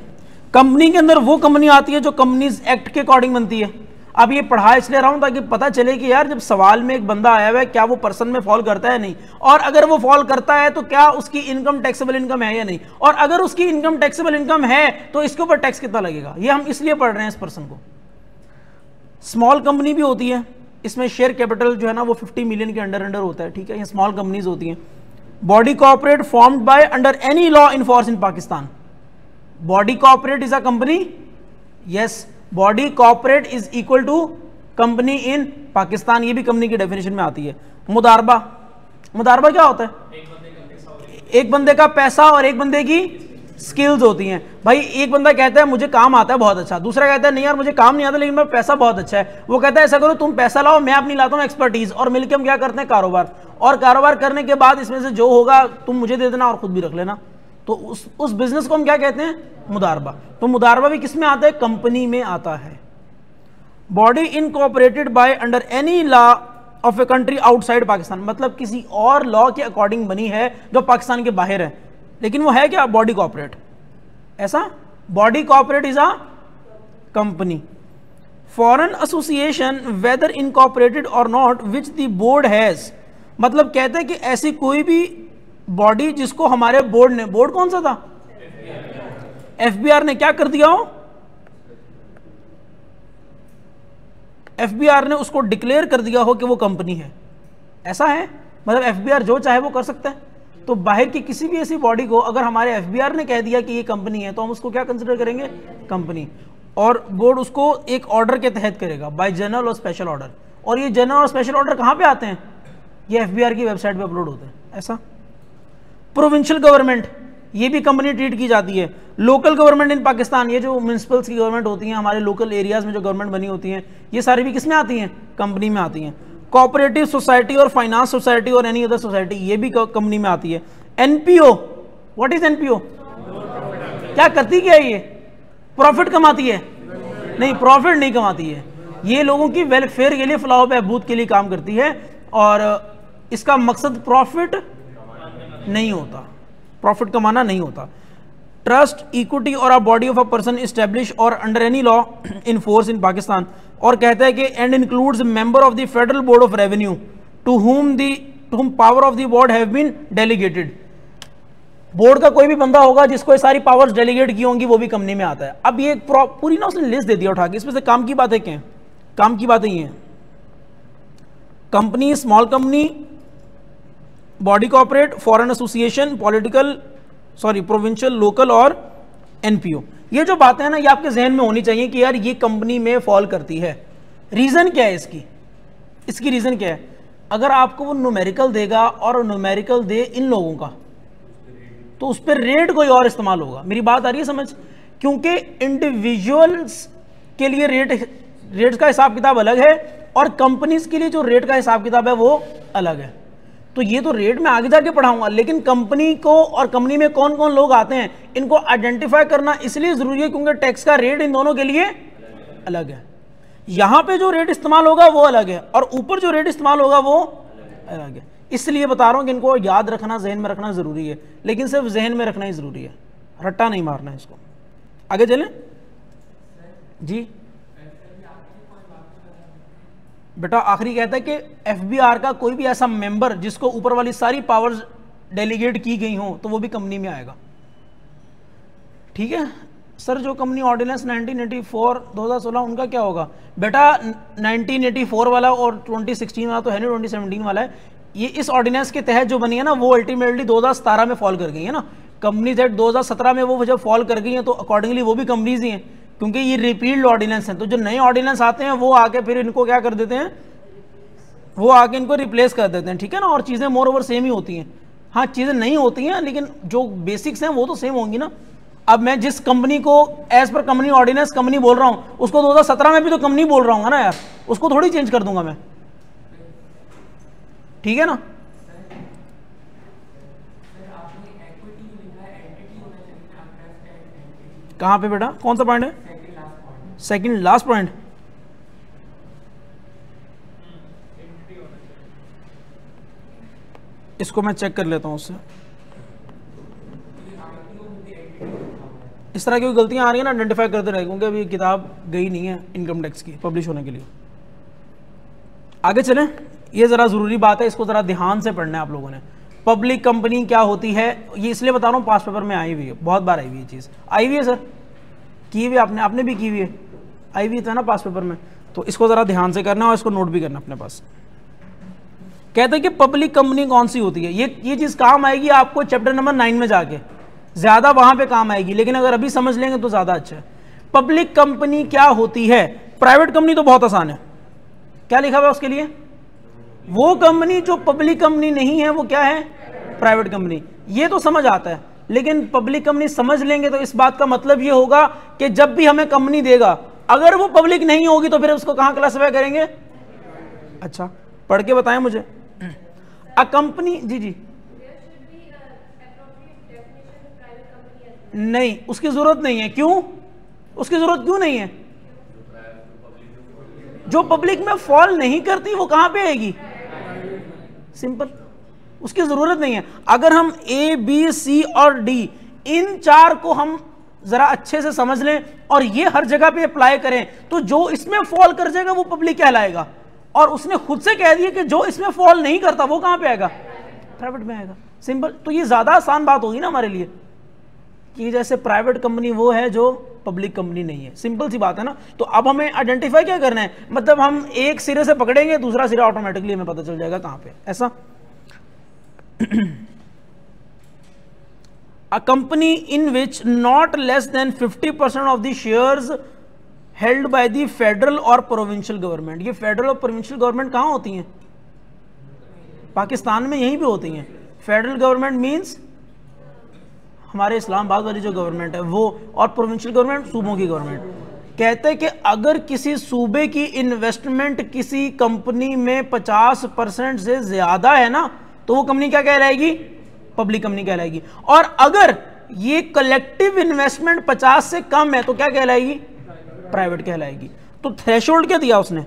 कंपनी के अंदर वो कंपनी आती है जो कंपनीज एक्ट के अकॉर्डिंग बनती है। अब ये पढ़ा इसलिए रहा हूं ताकि पता चले कि यार जब सवाल में एक बंदा आया हुआ है क्या वो पर्सन में फॉल करता है नहीं, और अगर वो फॉल करता है तो क्या उसकी इनकम टैक्सेबल इनकम है या नहीं, और अगर उसकी इनकम टैक्सेबल इनकम है तो इसके ऊपर टैक्स कितना लगेगा। ये हम इसलिए पढ़ रहे हैं इस पर्सन को। स्मॉल कंपनी भी होती है, इसमें शेयर कैपिटल जो है ना वो 50 मिलियन के अंडर होता है, ठीक है, ये स्मॉल कंपनीज होती हैं। Body corporate formed by under any law in force in Pakistan. Body corporate is a company, yes, body corporate is equal to company in Pakistan, ये भी कंपनी की डेफिनेशन में आती है। मुदारबा, मुदारबा क्या होता है, एक बंदे का पैसा और एक बंदे की स्किल्स होती हैं। भाई एक बंदा कहता है मुझे काम आता है बहुत अच्छा, दूसरा कहता है नहीं यार मुझे काम नहीं आता लेकिन मेरा पैसा बहुत अच्छा है। वो कहता है ऐसा करो तुम पैसा लाओ, मैं अपनी लाता हूँ एक्सपर्टीज, और मिलकर हम क्या करते हैं, कारोबार, और कारोबार करने के बाद इसमें से जो होगा तुम मुझे दे देना और खुद भी रख लेना। तो उस बिजनेस को हम क्या कहते हैं, मुदारबा। तो मुदारबा भी किस में आता है, कंपनी में आता है। Body incorporated bye under any law of a country outside Pakistan, मतलब किसी और लॉ के अकॉर्डिंग बनी है जो पाकिस्तान के बाहर है, लेकिन वो है क्या, बॉडी कॉर्पोरेट। ऐसा body corporate is a company. Foreign association whether incorporated or not which the board has, मतलब कहते हैं कि ऐसी कोई भी बॉडी जिसको हमारे बोर्ड ने, बोर्ड कौन सा था, एफबीआर ने क्या कर दिया हो, एफबीआर ने उसको डिक्लेयर कर दिया हो कि वो कंपनी है, ऐसा है? मतलब एफबीआर जो चाहे वो कर सकता है। तो बाहर की किसी भी ऐसी बॉडी को अगर हमारे एफबीआर ने कह दिया कि ये कंपनी है तो हम उसको क्या कंसिडर करेंगे? कंपनी। और बोर्ड उसको एक ऑर्डर के तहत करेगा, बाय जनरल और स्पेशल ऑर्डर। और ये जनरल और स्पेशल ऑर्डर कहाँ पे आते हैं? ये एफबीआर की वेबसाइट पे अपलोड होते हैं। ऐसा प्रोविंशियल गवर्नमेंट, ये भी कंपनी ट्रीट की जाती है। लोकल गवर्नमेंट इन पाकिस्तान, ये जो म्यूनसिपल्स की गवर्नमेंट होती हैं, हमारे लोकल एरियाज में जो गवर्नमेंट बनी होती हैं, ये सारी भी किस में आती हैं? कंपनी में आती हैं। कोऑपरेटिव सोसाइटी और फाइनेंस सोसाइटी और एनी अदर सोसाइटी, ये भी कंपनी में आती है। NPO, what is NPO? क्या करती क्या है ये? प्रॉफिट कमाती है? नहीं, प्रॉफिट नहीं कमाती है। ये लोगों की वेलफेयर के लिए, फलाह बहबूद के लिए काम करती है और इसका मकसद प्रॉफिट नहीं होता, प्रॉफिट कमाना नहीं होता। Trust, equity or a body of a person establish or under any law in force in Pakistan, और कहता है कि and includes member of the federal board of revenue to whom power of the board have been delegated. Board का कोई भी बंदा होगा जिसको ये सारी पावर्स डेलीगेट की होंगी, वो भी कंपनी में आता है। अब ये पूरी ना उसने लिस्ट दे दिया उठा के, इसमें से काम की बातें क्या हैं? काम की बातें ये हैं, company, small company, body corporate, foreign association, provincial, local और एनपीओ। ये जो बातें हैं ना, ये आपके जहन में होनी चाहिए कि यार ये कंपनी में फॉल करती है। रीजन क्या है इसकी रीजन क्या है? अगर आपको वो न्यूमेरिकल देगा और न्यूमेरिकल दे इन लोगों का, तो उस पर रेट कोई और इस्तेमाल होगा। मेरी बात आ रही है समझ? क्योंकि इंडिविजुअल्स के लिए रेट का हिसाब किताब अलग है और कंपनीज के लिए जो रेट का हिसाब किताब है वो अलग है। तो ये तो रेट में आगे जाके पढ़ाऊंगा, लेकिन कंपनी को और कंपनी में कौन कौन लोग आते हैं इनको आइडेंटिफाई करना इसलिए जरूरी है क्योंकि टैक्स का रेट इन दोनों के लिए अलग है। यहां पे जो रेट इस्तेमाल होगा वो अलग है और ऊपर जो रेट इस्तेमाल होगा वो अलग है। इसलिए बता रहा हूं कि इनको याद रखना, जहन में रखना जरूरी है, लेकिन सिर्फ जहन में रखना ही जरूरी है, रट्टा नहीं मारना है इसको। आगे चलें जी। बेटा आखिरी कहता है कि एफबीआर का कोई भी ऐसा मेंबर जिसको ऊपर वाली सारी पावर्स डेलीगेट की गई हो तो वो भी कंपनी में आएगा। ठीक है सर, जो कंपनी ऑर्डिनेंस 1984 2016 उनका क्या होगा? बेटा 1984 वाला और 2016 वाला तो है नहीं, 2017 वाला है। ये इस ऑर्डिनेंस के तहत जो बनी है ना, वो अल्टीमेटली 2017 में फॉल कर गई है ना। कंपनीज एक्ट 2017 में वो जब फॉल कर गई हैं तो अकॉर्डिंगली वो भी कंपनीज ही हैं, क्योंकि ये रिपील्ड ऑर्डिनेंस हैं। तो जो नए ऑर्डिनेंस आते हैं वो आके फिर इनको क्या कर देते हैं, वो आके इनको रिप्लेस कर देते हैं। ठीक है ना, और चीज़ें मोर ओवर सेम ही होती हैं। हाँ, चीज़ें नहीं होती हैं लेकिन जो बेसिक्स हैं वो तो सेम होंगी ना। अब मैं जिस कंपनी को as per company ordinance company बोल रहा हूँ, उसको 2017 में भी तो कंपनी बोल रहा हूँ ना यार, उसको थोड़ी चेंज कर दूंगा मैं। ठीक है ना। कहाँ पे बेटा, कौन सा पॉइंट है? Second last point. इसको मैं चेक कर लेता हूं उससे। इस तरह की गलतियां आ रही है ना, आइडेंटिफाई करते रहे, क्योंकि अभी किताब गई नहीं है इनकम टैक्स की पब्लिश होने के लिए। आगे चलें, ये ज़रा ज़रूरी बात है, इसको ज़रा ध्यान से पढ़ना है आप लोगों ने। पब्लिक कंपनी क्या होती है, ये इसलिए बता रहा हूँ पास पेपर में आई हुई है, बहुत बार आई हुई है चीज़। आई हुई है सर, की हुई आपने भी की हुई है, आई हुई था ना पास पेपर में। तो इसको ज़रा ध्यान से करना और इसको नोट भी करना अपने पास। कहते हैं कि पब्लिक कंपनी कौन सी होती है। ये चीज़ काम आएगी आपको चैप्टर नंबर 9 में जाके, ज़्यादा वहाँ पे काम आएगी, लेकिन अगर अभी समझ लेंगे तो ज़्यादा अच्छा है। पब्लिक कंपनी क्या होती है? प्राइवेट कंपनी तो बहुत आसान है, क्या लिखा हुआ है उसके लिए? वो कंपनी जो पब्लिक कंपनी नहीं है वो क्या है? Private company. ये तो समझ आता है, लेकिन पब्लिक कंपनी समझ लेंगे तो इस बात का मतलब ये होगा कि जब भी हमें कंपनी देगा, अगर वो पब्लिक नहीं होगी तो फिर उसको कहां क्लासिफाई करेंगे? अच्छा, पढ़ के बताएं मुझे। अ कंपनी, जी नहीं, उसकी जरूरत नहीं है। क्यों? उसकी जरूरत क्यों नहीं है? जो पब्लिक में फॉल नहीं करती वो कहां पे आएगी? सिंपल, उसकी जरूरत नहीं है। अगर हम ए बी सी और डी इन चार को हम जरा अच्छे से समझ लें और ये हर जगह पे अप्लाई करें तो जो इसमें फॉल कर जाएगा वो पब्लिक कहलाएगा। और उसने खुद से कह दिया कि जो इसमें फॉल नहीं करता वो कहां पे आएगा? प्राइवेट में आएगा। सिंपल। तो ये ज्यादा आसान बात होगी ना हमारे लिए। कि जैसे प्राइवेट कंपनी वो है जो पब्लिक कंपनी नहीं है। सिंपल सी बात है ना। तो अब हमें आइडेंटिफाई क्या करना है, मतलब हम एक सिरे से पकड़ेंगे, दूसरा सिरा ऑटोमेटिकली हमें पता चल जाएगा कहां पे, ऐसा। A company in which not less than 50% of the shares held by the federal or provincial government। ये फेडरल और प्रोविंशियल गवर्नमेंट कहाँ होती हैं? पाकिस्तान में यहीं पे होती हैं। फेडरल गवर्नमेंट मींस हमारे इस्लामाबाद वाली जो गवर्नमेंट है वो, और प्रोविंशियल गवर्नमेंट सूबों की गवर्नमेंट। कहते हैं कि अगर किसी सूबे की इन्वेस्टमेंट किसी कंपनी में 50% से ज्यादा है ना, तो वो कंपनी क्या कहलाएगी? पब्लिक कंपनी कहलाएगी। और अगर ये कलेक्टिव इन्वेस्टमेंट 50 से कम है तो क्या कहलाएगी? प्राइवेट कहलाएगी। तो थ्रेशोल्ड क्या दिया उसने?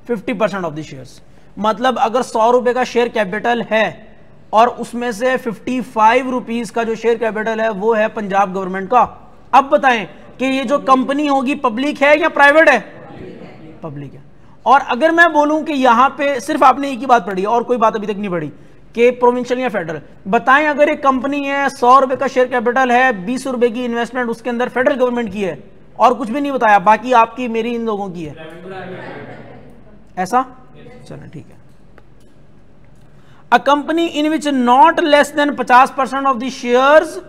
50% ऑफ द शेयर्स। मतलब अगर 100 रुपए का शेयर कैपिटल है और उसमें से 55 रुपीज का जो शेयर कैपिटल है वो है पंजाब गवर्नमेंट का। अब बताएं कि ये जो कंपनी होगी पब्लिक है या प्राइवेट है? पब्लिक है। और अगर मैं बोलूं कि यहां पे सिर्फ आपने एक ही बात पढ़ी है और कोई बात अभी तक नहीं पढ़ी कि प्रोविंशियल या फेडरल, बताएं अगर एक कंपनी है 100 रुपए का शेयर कैपिटल है, 20 रुपए की इन्वेस्टमेंट उसके अंदर फेडरल गवर्नमेंट की है और कुछ भी नहीं बताया, बाकी आपकी मेरी इन लोगों की है, ऐसा? चलो ठीक है। A company in which not less than 50% of the shares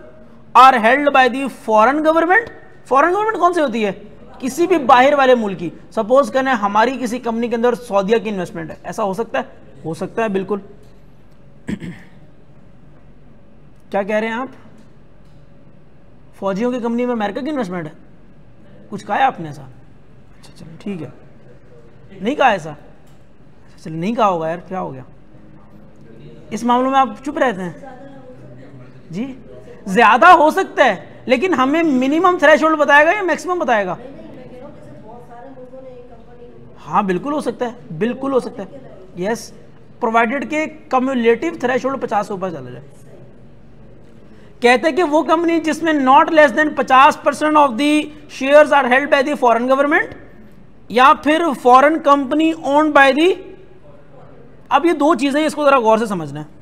are held by the foreign government. Foreign government कौन सी होती है? किसी भी बाहर वाले मुल्क की। सपोज करना हमारी किसी कंपनी के अंदर सऊदीया की इन्वेस्टमेंट है, ऐसा हो सकता है? हो सकता है, बिल्कुल। क्या कह रहे हैं आप? फौजियों की कंपनी में अमेरिका की इन्वेस्टमेंट है? कुछ कहा है आपने ऐसा? अच्छा चलो ठीक है, नहीं कहा ऐसा? चलो नहीं कहा होगा यार, क्या हो गया? इस मामलों में आप चुप रहते हैं जी? ज्यादा हो सकता है, लेकिन हमें मिनिमम थ्रेशोल्ड बताएगा या मैक्सिमम बताएगा? हाँ बिल्कुल हो सकता है, बिल्कुल हो सकता है, यस, प्रोवाइडेड के कम्युलेटिव थ्रेशोल्ड 50 से ऊपर चला जाए। कहते हैं कि वो कंपनी जिसमें not less than 50% of the shares are held by the foreign government या फिर foreign company owned by the. अब ये दो चीजें, इसको जरा गौर से समझना है।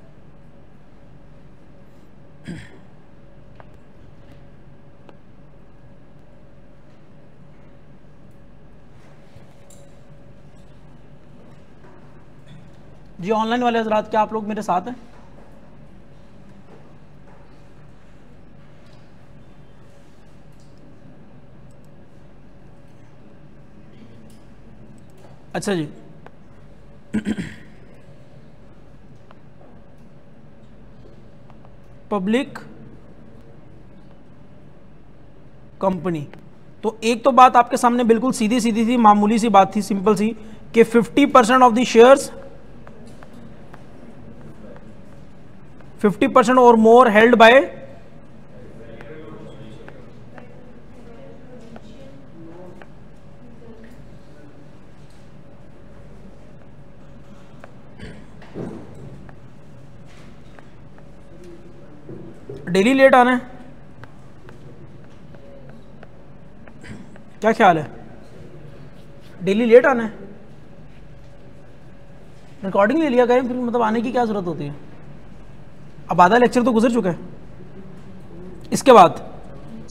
जी ऑनलाइन वाले हजरात, क्या आप लोग मेरे साथ हैं? अच्छा जी। पब्लिक कंपनी, तो एक तो बात आपके सामने बिल्कुल सीधी सीधी थी, मामूली सी बात थी, सिंपल सी, कि 50% ऑफ द शेयर्स 50% और मोर हेल्ड बाय डेली लेट आना है, क्या ख्याल है? डेली लेट आना है? रिकॉर्डिंग ले लिया करें, फिर मतलब आने की क्या जरूरत होती है? अब आधा लेक्चर तो गुजर चुका है। इसके बाद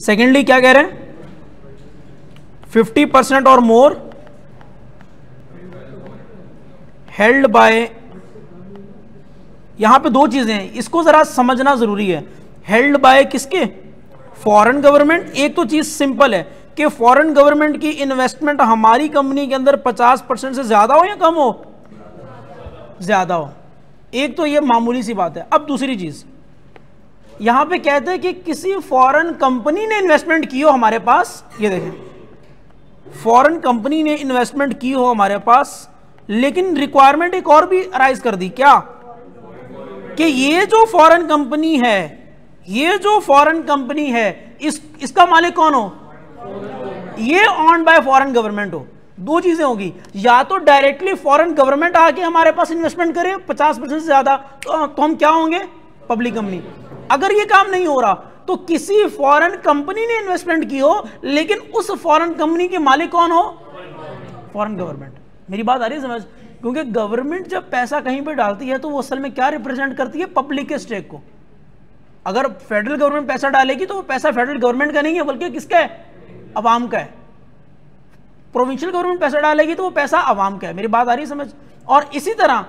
सेकेंडली क्या कह रहे हैं? 50% और मोर हेल्ड बाय, यहां पे दो चीजें हैं, इसको जरा समझना जरूरी है। हेल्ड बाय किसके? Foreign government. एक तो चीज सिंपल है कि फॉरेन गवर्नमेंट की इन्वेस्टमेंट हमारी कंपनी के अंदर 50% से ज्यादा हो या कम हो? ज्यादा हो। एक तो ये मामूली सी बात है। अब दूसरी चीज, यहां पे कहते हैं कि किसी फॉरेन कंपनी ने इन्वेस्टमेंट की हो हमारे पास, ये देखें, फॉरेन कंपनी ने इन्वेस्टमेंट की हो हमारे पास, लेकिन रिक्वायरमेंट एक और भी अराइज कर दी, क्या? कि ये जो फॉरेन कंपनी है, ये जो फॉरेन कंपनी है, इसका मालिक कौन हो? ये ऑन्ड बाय फॉरेन गवर्नमेंट हो। दो चीजें होगी, या तो डायरेक्टली फॉरेन गवर्नमेंट आके हमारे पास इन्वेस्टमेंट करे 50% से ज्यादा, तो हम क्या होंगे? Public company. अगर ये काम नहीं हो रहा तो किसी फॉरेन कंपनी ने इन्वेस्टमेंट की हो, लेकिन उस फॉरेन कंपनी के मालिक कौन हो? Foreign government. मेरी बात आ रही है समझ? क्योंकि गवर्नमेंट जब पैसा कहीं पे डालती है तो वो असल में क्या रिप्रेजेंट करती है, पब्लिक के स्टेक को। अगर फेडरल गवर्नमेंट पैसा डालेगी तो वो पैसा फेडरल गवर्नमेंट का नहीं है बल्कि किसका है, अवाम का है। प्रोविंशियल गवर्नमेंट पैसा डालेगी तो वो पैसा अवाम का है। मेरी बात आ रही है समझ। और इसी तरह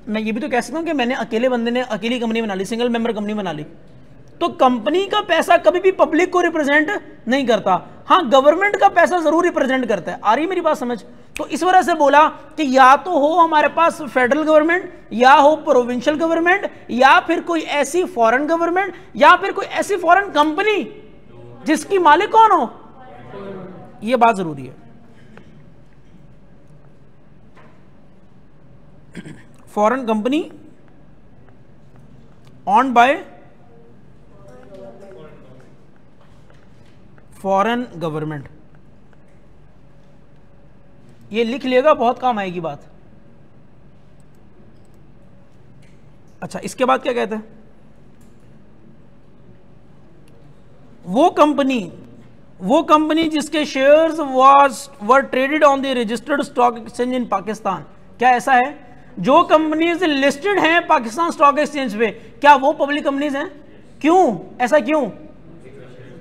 मैं ये भी तो कह सकता हूं कि मैंने अकेले बंदे ने अकेली कंपनी बना ली, सिंगल मेंबर कंपनी बना ली, तो कंपनी का पैसा कभी भी पब्लिक को रिप्रेजेंट नहीं करता। हाँ, गवर्नमेंट का पैसा जरूर रिप्रेजेंट करता है। आ रही मेरी बात समझ। तो इस वजह से बोला कि या तो हो हमारे पास फेडरल गवर्नमेंट, या हो प्रोविंशियल गवर्नमेंट, या फिर कोई ऐसी फॉरेन गवर्नमेंट, या फिर कोई ऐसी फॉरेन कंपनी जिसकी मालिक कौन हो, यह बात जरूरी है। Foreign company on by foreign government, ये लिख लिएगा, बहुत काम आएगी बात। अच्छा, इसके बाद क्या कहते हैं, वो कंपनी जिसके shares were traded on the registered stock exchange इन पाकिस्तान। क्या ऐसा है, जो कंपनीज लिस्टेड हैं पाकिस्तान स्टॉक एक्सचेंज पे, क्या वो पब्लिक कंपनीज हैं? क्यों ऐसा, क्यों?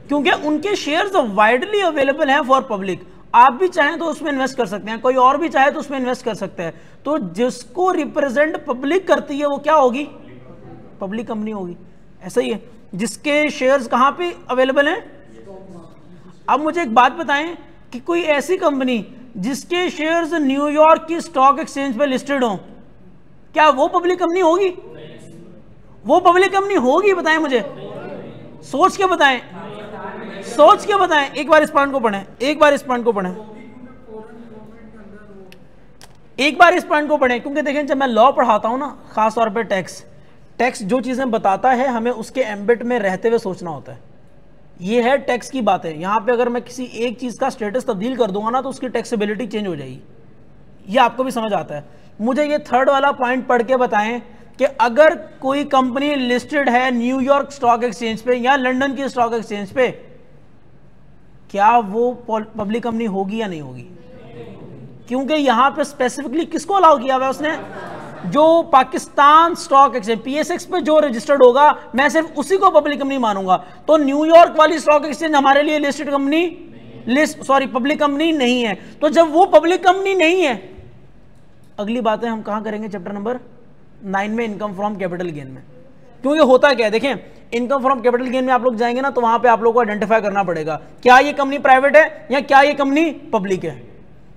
क्योंकि उनके शेयर्स वाइडली अवेलेबल हैं फॉर पब्लिक। आप भी चाहें तो उसमें इन्वेस्ट कर सकते हैं, कोई और भी चाहे तो उसमें इन्वेस्ट कर सकता है। तो जिसको रिप्रेजेंट पब्लिक करती है वो क्या होगी, पब्लिक कंपनी होगी। ऐसा ही है, जिसके शेयर्स कहां पे अवेलेबल हैं। अब मुझे एक बात बताएं कि कोई ऐसी कंपनी जिसके शेयर्स न्यूयॉर्क की स्टॉक एक्सचेंज पे लिस्टेड हो, क्या वो पब्लिक कंपनी होगी? वो पब्लिक कंपनी होगी? बताएं मुझे, सोच के बताएं, सोच के बताएं। एक बार इस पॉइंट को पढ़ें, एक बार इस पॉइंट को पढ़ें, एक बार इस पॉइंट को पढ़ें। क्योंकि देखें, जब मैं लॉ पढ़ाता हूं ना, खास तौर पे टैक्स जो चीजें बताता है हमें उसके एम्बिट में रहते हुए सोचना होता है। ये है टैक्स की बात है। यहां पे अगर मैं किसी एक चीज का स्टेटस तब्दील कर दूंगा ना तो उसकी टैक्सेबिलिटी चेंज हो जाएगी। ये आपको भी समझ आता है। मुझे ये थर्ड वाला पॉइंट पढ़ के बताएं कि अगर कोई कंपनी लिस्टेड है न्यूयॉर्क स्टॉक एक्सचेंज पे या लंदन की स्टॉक एक्सचेंज पे, क्या वो पब्लिक कंपनी होगी या नहीं होगी? क्योंकि यहां पे स्पेसिफिकली किसको अलाउ किया हुआ है उसने, जो पाकिस्तान स्टॉक एक्सचेंज पीएसएक्स पे जो रजिस्टर्ड होगा, मैं सिर्फ उसी को पब्लिक कंपनी मानूंगा। तो न्यूयॉर्क वाली स्टॉक एक्सचेंज हमारे लिए लिस्टेड कंपनी, पब्लिक कंपनी नहीं है। तो जब वो पब्लिक कंपनी नहीं है, अगली बातें हम कहां करेंगे, चैप्टर नंबर 9 में, इनकम फ्रॉम कैपिटल गेन में। क्योंकि होता क्या है, देखें, इनकम फ्रॉम कैपिटल गेन में आप लोग जाएंगे ना तो वहां पे आप लोगों को आइडेंटिफाई करना पड़ेगा क्या ये कंपनी प्राइवेट है या क्या ये कंपनी पब्लिक है,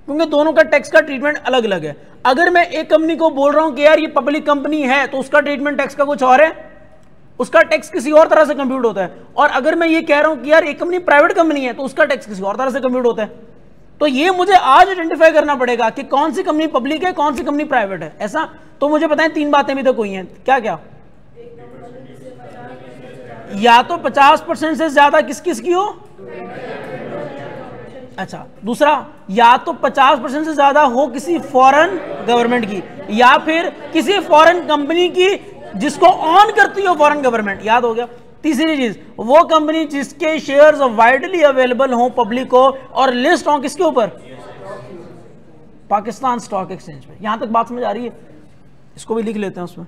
क्योंकि दोनों का टैक्स का ट्रीटमेंट अलग अलग है। अगर मैं एक कंपनी को बोल रहा हूं कि यार ये पब्लिक कंपनी है तो उसका ट्रीटमेंट टैक्स का कुछ और है, उसका टैक्स किसी और तरह से कंप्यूट होता है। और अगर मैं ये कह रहा हूं कि यार एक कंपनी प्राइवेट कंपनी है तो उसका टैक्स किसी और तरह से कंप्यूट होता है। तो ये मुझे आज आइडेंटिफाई करना पड़ेगा कि कौन सी कंपनी पब्लिक है, कौन सी कंपनी प्राइवेट है। ऐसा तो मुझे बताएं, 3 बातें भी तो कोई हैं, क्या क्या? या तो 50% से ज्यादा किस किस की हो, अच्छा, दूसरा या तो 50% से ज्यादा हो किसी फॉरेन गवर्नमेंट की, या फिर किसी फॉरेन कंपनी की जिसको ऑन करती हो फॉरेन गवर्नमेंट। याद हो गया। तीसरी चीज, वो कंपनी जिसके शेयर्स वाइडली अवेलेबल हो पब्लिक को और लिस्ट हो किसके ऊपर, पाकिस्तान स्टॉक एक्सचेंज पे। यहां तक बात समझ आ रही है? इसको भी लिख लेते हैं उसमें।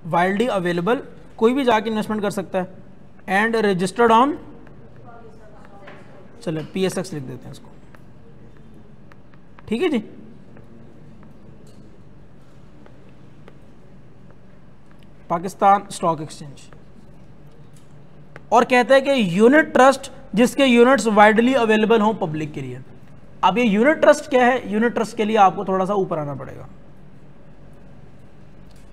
वाइडली अवेलेबल, कोई भी जाके इन्वेस्टमेंट कर सकता है, एंड रजिस्टर्ड ऑन, चलो पीएसएक्स लिख देते हैं इसको, ठीक है जी। Pakistan stock exchange. और कहते हैं कि यूनिट ट्रस्ट जिसके यूनिट्स वाइडली अवेलेबल हों पब्लिक के लिए। अब ये यूनिट ट्रस्ट क्या है? यूनिट ट्रस्ट के लिए आपको थोड़ा सा ऊपर आना पड़ेगा।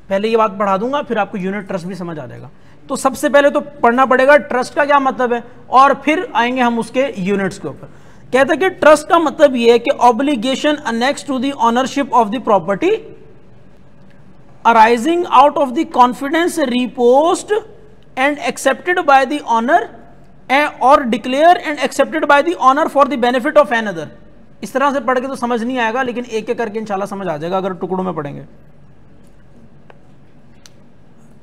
पहले ये बात पढ़ा दूंगा फिर आपको यूनिट ट्रस्ट भी समझ आ जाएगा। तो सबसे पहले तो पढ़ना पड़ेगा ट्रस्ट का क्या मतलब है, और फिर आएंगे हम उसके यूनिट्स के ऊपर। कहते हैं कि ट्रस्ट का मतलब ये है कि obligation annex to the ownership of the property arising out of the confidence reposed and accepted by the owner or declare and accepted by the owner for the benefit of another. इस तरह से पढ़ के तो समझ नहीं आएगा, लेकिन एक एक करके इंशाल्लाह समझ आ जाएगा अगर टुकड़ों में पढ़ेंगे।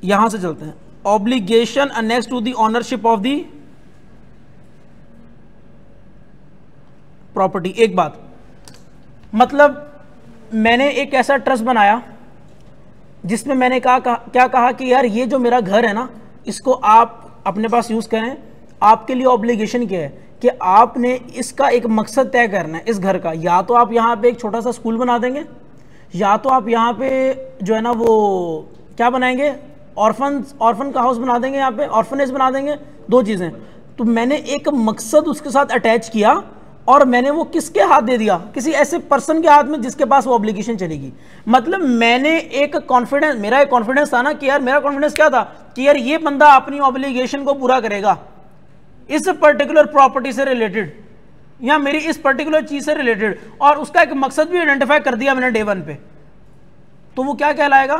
यहां से चलते हैं। Obligation annex to the ownership of the property. एक बात, मतलब मैंने एक ऐसा ट्रस्ट बनाया जिसमें मैंने क्या कहा कि यार ये जो मेरा घर है ना, इसको आप अपने पास यूज करें। आपके लिए ऑब्लिगेशन क्या है कि आपने इसका एक मकसद तय करना है इस घर का। या तो आप यहाँ पे एक छोटा सा स्कूल बना देंगे, या तो आप यहाँ पे जो है ना वो क्या बनाएंगे, ऑर्फन का हाउस बना देंगे, यहाँ पे ऑर्फनेज बना देंगे। दो चीज़ें। तो मैंने एक मकसद उसके साथ अटैच किया और मैंने वो किसके हाथ दे दिया, किसी ऐसे पर्सन के हाथ में जिसके पास वो ऑब्लिगेशन चलेगी। मतलब मैंने एक कॉन्फिडेंस, मेरा एक कॉन्फिडेंस था ना कि यार, मेरा कॉन्फिडेंस क्या था कि यार ये बंदा अपनी ऑब्लिगेशन को पूरा करेगा इस पर्टिकुलर प्रॉपर्टी से रिलेटेड या मेरी इस पर्टिकुलर चीज से रिलेटेड, और उसका एक मकसद भी आइडेंटिफाई कर दिया मैंने डे 1 पे, तो वो क्या कहलाएगा,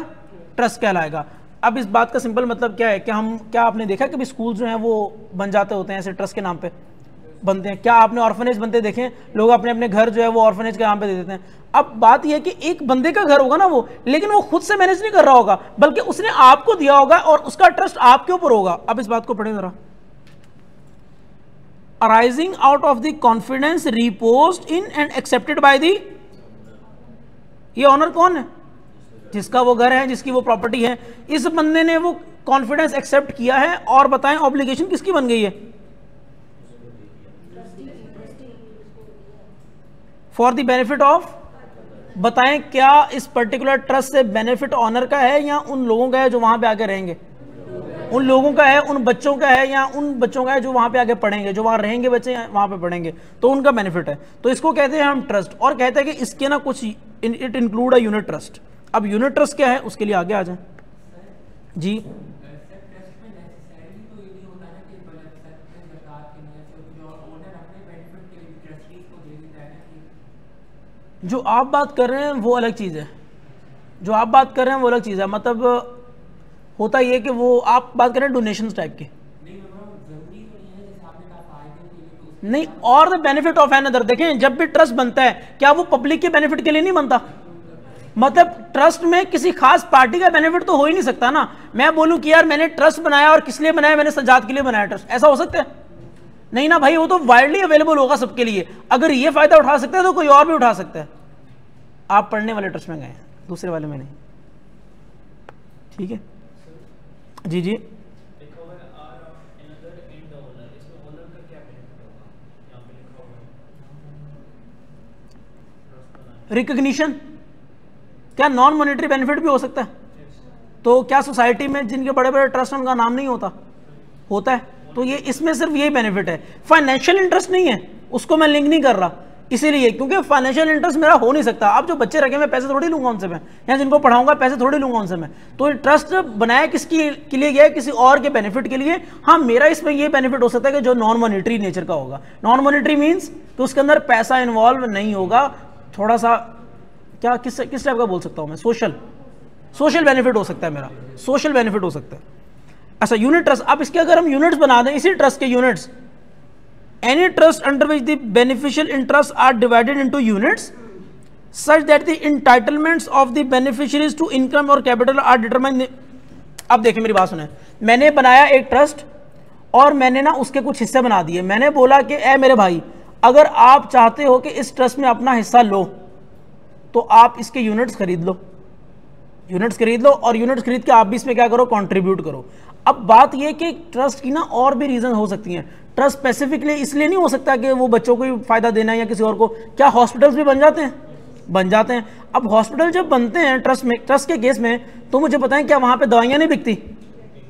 ट्रस्ट कहलाएगा। अब इस बात का सिंपल मतलब क्या है कि हम, क्या आपने देखा कि स्कूल जो हैं वो बन जाते होते हैं ऐसे ट्रस्ट के नाम पे बनते हैं? क्या आपने ऑर्फनेज बनते देखे? लोग अपने अपने घर जो है वो ऑर्फनेज के नाम पे दे देते हैं। अब बात यह है कि एक बंदे का घर होगा ना वो, लेकिन वो खुद से मैनेज नहीं कर रहा होगा, बल्कि उसने आपको दिया होगा और उसका ट्रस्ट आपके ऊपर होगा। अब इस बात को पढ़ें जरा। Arising out of the confidence reposed in and accepted by the, ये ऑनर कौन है? जिसका वो घर है, जिसकी वो प्रॉपर्टी है। इस बंदे ने वो कॉन्फिडेंस एक्सेप्ट किया है, और बताएं ऑब्लिगेशन किसकी बन गई है? फॉर द बेनिफिट ऑफ, बताएं क्या इस पर्टिकुलर ट्रस्ट से बेनिफिट ऑनर का है या उन लोगों का है जो वहां पे आके रहेंगे? उन लोगों का है, उन बच्चों का है, या उन बच्चों का है जो वहां पे आके पढ़ेंगे, जो वहां रहेंगे बच्चे वहां पे पढ़ेंगे, तो उनका बेनिफिट है। तो इसको कहते हैं हम ट्रस्ट, और कहते हैं कि इसके ना कुछ it include a unit trust. अब यूनिट ट्रस्ट क्या है उसके लिए आगे आ जाए जी। जो आप बात कर रहे हैं वो अलग चीज़ है, जो आप बात कर रहे हैं वो अलग चीज़ है। मतलब होता ये कि वो आप बात कर रहे हैं डोनेशन टाइप के, नहीं, और the benefit of another. देखें, जब भी ट्रस्ट बनता है क्या वो पब्लिक के बेनिफिट के लिए नहीं बनता? मतलब ट्रस्ट में किसी खास पार्टी का बेनिफिट तो हो ही नहीं सकता ना। मैं बोलूं कि यार मैंने ट्रस्ट बनाया और किस लिए बनाया, मैंने सजाद के लिए बनाया ट्रस्ट, ऐसा हो सकता है? नहीं ना भाई, वो तो वाइडली अवेलेबल होगा सबके लिए। अगर ये फायदा उठा सकता है तो कोई और भी उठा सकता है। आप पढ़ने वाले ट्रस्ट में गए हैं, दूसरे वाले में नहीं। ठीक है जी जी। रिकग्निशन, क्या नॉन मॉनेटरी बेनिफिट भी हो सकता है? तो क्या सोसाइटी में जिनके बड़े बड़े ट्रस्ट उनका नाम नहीं होता? होता है। तो ये इसमें सिर्फ यही बेनिफिट है, फाइनेंशियल इंटरेस्ट नहीं है, उसको मैं लिंक नहीं कर रहा इसीलिए क्योंकि फाइनेंशियल इंटरेस्ट मेरा हो नहीं सकता। आप जो बच्चे रखे मैं पैसे थोड़ी लूंगा उनसे, मैं या जिनको पढ़ाऊंगा पैसे थोड़ी लूंगा उनसे मैं। तो ट्रस्ट बनाया किसकी के लिए गया है? किसी और के बेनिफिट के लिए। हाँ, मेरा इसमें ये बेनिफिट हो सकता है कि जो नॉन मॉनेटरी नेचर का होगा। नॉन मॉनेटरी मीन्स कि उसके अंदर पैसा इन्वॉल्व नहीं होगा, थोड़ा सा क्या किस टाइप का बोल सकता हूँ मैं, सोशल बेनिफिट हो सकता है, मेरा सोशल बेनिफिट हो सकता है। अच्छा, यूनिट ट्रस्ट। अब इसके अगर हम यूनिट्स बना दें, इसी ट्रस्ट के units, any trust under which the beneficial interests are divided into units such that the entitlements of the beneficiaries to income or capital are determined। अब देखिए मेरी बात सुने, मैंने बनाया एक ट्रस्ट और मैंने ना उसके कुछ हिस्से बना दिए। मैंने बोला कि ए मेरे भाई, अगर आप चाहते हो कि इस ट्रस्ट में अपना हिस्सा लो तो आप इसके यूनिट्स खरीद लो, और यूनिट्स खरीद के आप भी इसमें क्या करो, कंट्रीब्यूट करो। अब बात यह कि ट्रस्ट की ना और भी रीजन हो सकती हैं। ट्रस्ट स्पेसिफिकली इसलिए नहीं हो सकता कि वो बच्चों को ही फायदा देना है या किसी और को। क्या हॉस्पिटल्स भी बन जाते हैं? बन जाते हैं। अब हॉस्पिटल जब बनते हैं ट्रस्ट के केस में, तो मुझे बताएं क्या वहां पे दवाइयां नहीं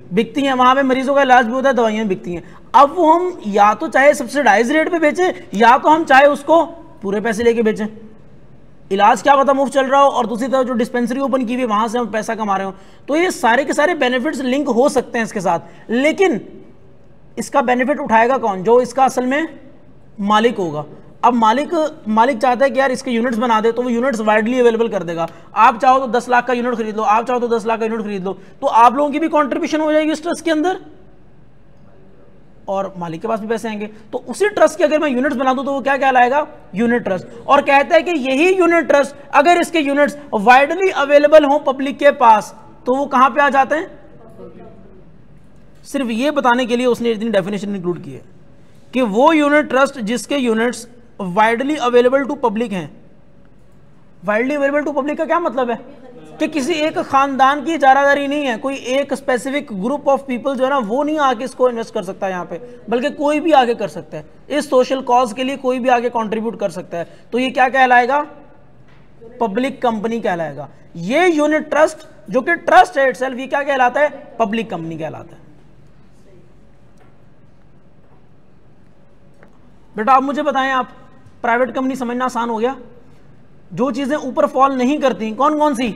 बिकती हैं? वहां पे मरीजों का इलाज भी होता है, दवाइयां बिकती हैं। अब वो हम या तो चाहे सब्सिडाइज रेट पे बेचें, या तो हम चाहे उसको पूरे पैसे लेके बेचें। इलाज क्या पता मुफ्त चल रहा हो और दूसरी तरफ जो डिस्पेंसरी ओपन की हुई वहां से हम पैसा कमा रहे हो। तो ये सारे के सारे बेनिफिट्स लिंक हो सकते हैं इसके साथ, लेकिन इसका बेनिफिट उठाएगा कौन? जो इसका असल में मालिक होगा। अब मालिक चाहता है कि यार इसके यूनिट्स बना दे, तो वो यूनिट्स वाइडली अवेलेबल कर देगा। आप चाहो तो 10 लाख का यूनिट खरीद लो, आप चाहो तो 10 लाख का यूनिट खरीद लो, तो आप लोगों की भी कंट्रीब्यूशन हो जाएगी इस ट्रस्ट के अंदर। और मालिक के पास भी पैसे आएंगे। तो उसी ट्रस्ट के अगर मैं यूनिट्स बना दूं तो वो क्या कहलाएगा, यूनिट ट्रस्ट। और कहता है कि यही यूनिट ट्रस्ट अगर इसके यूनिट्स वाइडली अवेलेबल हो पब्लिक के पास तो वो कहां पे आ जाते हैं। सिर्फ ये बताने के लिए उसने इतनी डेफिनेशन इंक्लूड की है कि वो यूनिट ट्रस्ट जिसके units widely available to public हैं। वाइडली अवेलेबल टू पब्लिक का क्या मतलब है कि किसी एक खानदान की इजारादारी नहीं है, कोई एक स्पेसिफिक ग्रुप ऑफ पीपल जो है ना वो नहीं आके इसको इन्वेस्ट कर सकता है यहाँ पे, बल्कि कोई भी आगे कर सकता है। इस सोशल कॉज के लिए कोई भी आगे कंट्रीब्यूट कर सकता है। तो ये क्या कहलाएगा, पब्लिक कंपनी कहलाएगा। ये यूनिट ट्रस्ट जो कि ट्रस्ट है इटसेल्फ, ये क्या कहलाता है, पब्लिक कंपनी कहलाता है। बेटा आप मुझे बताएं, आप प्राइवेट कंपनी समझना आसान हो गया। जो चीजें ऊपर फॉल नहीं करती कौन कौन सी,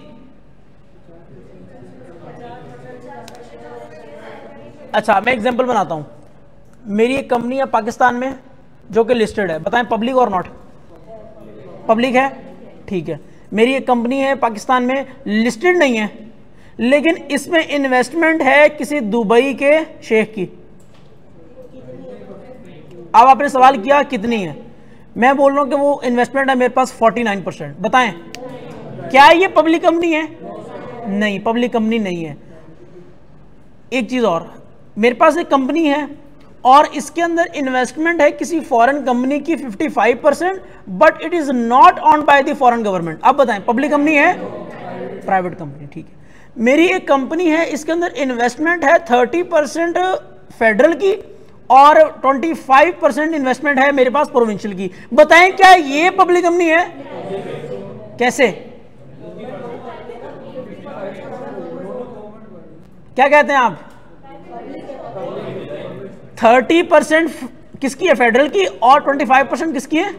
अच्छा मैं एग्जांपल बनाता हूं। मेरी एक कंपनी है पाकिस्तान में जो कि लिस्टेड है, बताएं पब्लिक और नॉट, पब्लिक है, ठीक है। मेरी एक कंपनी है पाकिस्तान में लिस्टेड नहीं है, लेकिन इसमें इन्वेस्टमेंट है किसी दुबई के शेख की। अब आपने सवाल किया कितनी है, मैं बोल रहा हूं कि वो इन्वेस्टमेंट है मेरे पास 49%। बताएं क्या ये पब्लिक कंपनी है, नहीं पब्लिक कंपनी नहीं है। एक चीज और, मेरे पास एक कंपनी है और इसके अंदर इन्वेस्टमेंट है किसी फॉरेन कंपनी की 55%, but it is not owned bye the foreign government. अब बताएं पब्लिक कंपनी है, प्राइवेट कंपनी, ठीक है। मेरी एक कंपनी है, इसके अंदर इन्वेस्टमेंट है 30% फेडरल की और 25% इन्वेस्टमेंट है मेरे पास प्रोविंशियल की। बताएं क्या ये पब्लिक कंपनी है, कैसे, क्या कहते हैं आप, 30% किसकी है, फेडरल की, और 25% किसकी है,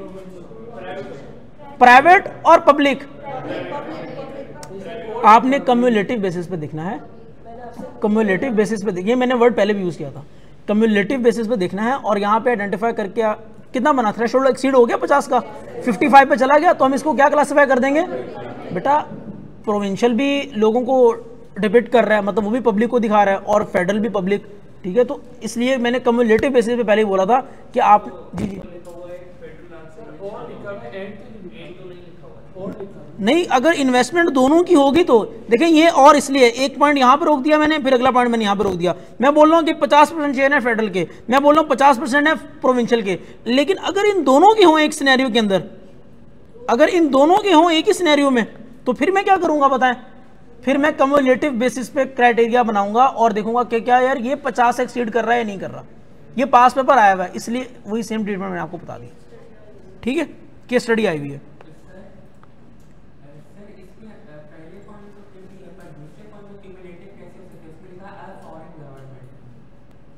प्राइवेट और पब्लिक। आपने कम्युलेटिव बेसिस पे देखना है, कम्युलेटिव बेसिस पे देखिए, मैंने वर्ड पहले भी यूज किया था, कम्युलेटिव बेसिस पे देखना है। और यहां पे आइडेंटिफाई करके कितना बना, थ्रेशोल्ड एक्सीड हो गया 50 का, 55 पे चला गया, तो हम इसको क्या क्लासिफाई कर देंगे, बेटा प्रोविंशियल भी लोगों को डिपिक्ट कर रहा है, मतलब वो भी पब्लिक को दिखा रहा है, और फेडरल भी पब्लिक, ठीक है। तो इसलिए मैंने कम्युलेटिव बेसिस पे पहले ही बोला था कि आप, जी जी नहीं, अगर इन्वेस्टमेंट दोनों की होगी तो देखें ये, और इसलिए एक पॉइंट यहां पर रोक दिया मैंने, फिर अगला पॉइंट मैंने यहां पर रोक दिया। मैं बोल रहा हूं कि 50% शेयर है फेडरल के, मैं बोल रहा हूं 50% है प्रोविंशियल के, लेकिन अगर इन दोनों के हों एक सिनेरियो के अंदर, अगर इन दोनों के हों एक ही सिनेरियो में, तो फिर मैं क्या करूंगा बताएं, फिर मैं कम्युलेटिव बेसिस पे क्राइटेरिया बनाऊंगा और देखूंगा कि क्या यार ये 50 एक्सीड कर रहा है या नहीं कर रहा। ये पास पेपर आया हुआ है, इसलिए वही सेम ट्रीटमेंट मैंने आपको बता दी, ठीक है, केस स्टडी आई हुई है।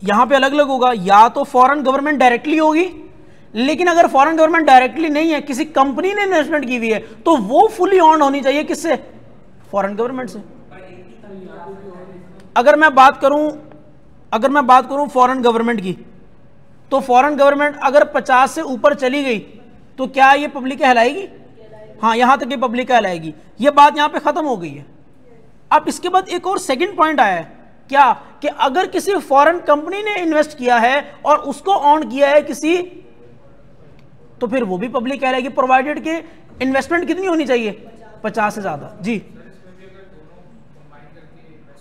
यहां पे अलग अलग होगा, या तो फॉरेन गवर्नमेंट डायरेक्टली होगी, लेकिन अगर फॉरेन गवर्नमेंट डायरेक्टली नहीं है, किसी कंपनी ने इन्वेस्टमेंट की हुई है, तो वो फुली ऑन होनी चाहिए किससे, फॉरेन गवर्नमेंट से। अगर मैं बात करूं फॉरेन गवर्नमेंट की, तो फॉरेन गवर्नमेंट अगर 50 से ऊपर चली गई तो क्या ये पब्लिक कहलाएगी, हाँ यहां तक ये पब्लिक कहलाएगी। ये बात यहां पे खत्म हो गई है। अब इसके बाद एक और सेकंड पॉइंट आया है, क्या कि अगर किसी फॉरेन कंपनी ने इन्वेस्ट किया है और उसको ऑन किया है किसी, तो फिर वो भी पब्लिक कहलाएगी, प्रोवाइडेड कि इन्वेस्टमेंट कितनी होनी चाहिए, 50 से ज्यादा। जी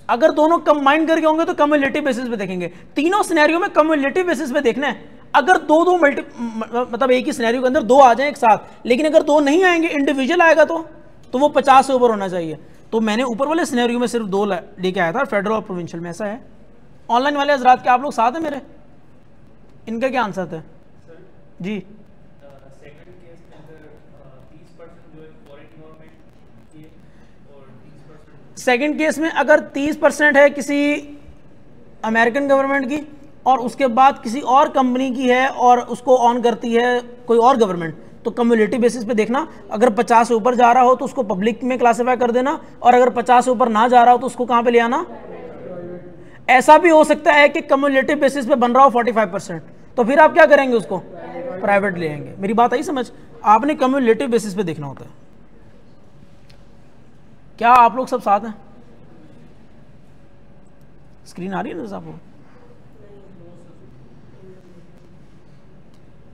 अगर दोनों कंबाइन करके होंगे तो कम्युलेटिव बेसिस पे देखेंगे। तीनों सिनेरियो में कम्युलेटिव बेसिस पे देखना है। अगर दो मतलब एक ही सिनेरियो के अंदर दो आ जाए एक साथ, लेकिन अगर दो नहीं आएंगे, इंडिविजुअल आएगा तो वो 50 से ऊपर होना चाहिए। तो मैंने ऊपर वाले सिनेरियो में सिर्फ 2 लेके आया था, फेडरल और प्रोविंशियल में। ऐसा है। ऑनलाइन वाले हजरात के आप लोग साथ हैं मेरे, इनका क्या आंसर था जी? सेकंड केस में अगर 30% है किसी अमेरिकन गवर्नमेंट की और उसके बाद किसी और कंपनी की है और उसको ऑन करती है कोई और गवर्नमेंट, तो कम्युलेटिव बेसिस पे देखना। अगर 50 से ऊपर जा रहा हो तो उसको पब्लिक में क्लासिफाई कर देना, और अगर 50 से ऊपर ना जा रहा हो तो उसको कहां पे ले आना। ऐसा भी हो सकता है कि कम्युलेटिव बेसिस पे बन रहा हो 45%, तो फिर आप क्या करेंगे, उसको प्राइवेट ले आएंगे। मेरी बात आई समझ? आपने कम्युलेटिव बेसिस पे देखना होता है। क्या आप लोग सब साथ हैं? स्क्रीन आ रही है ना आपको?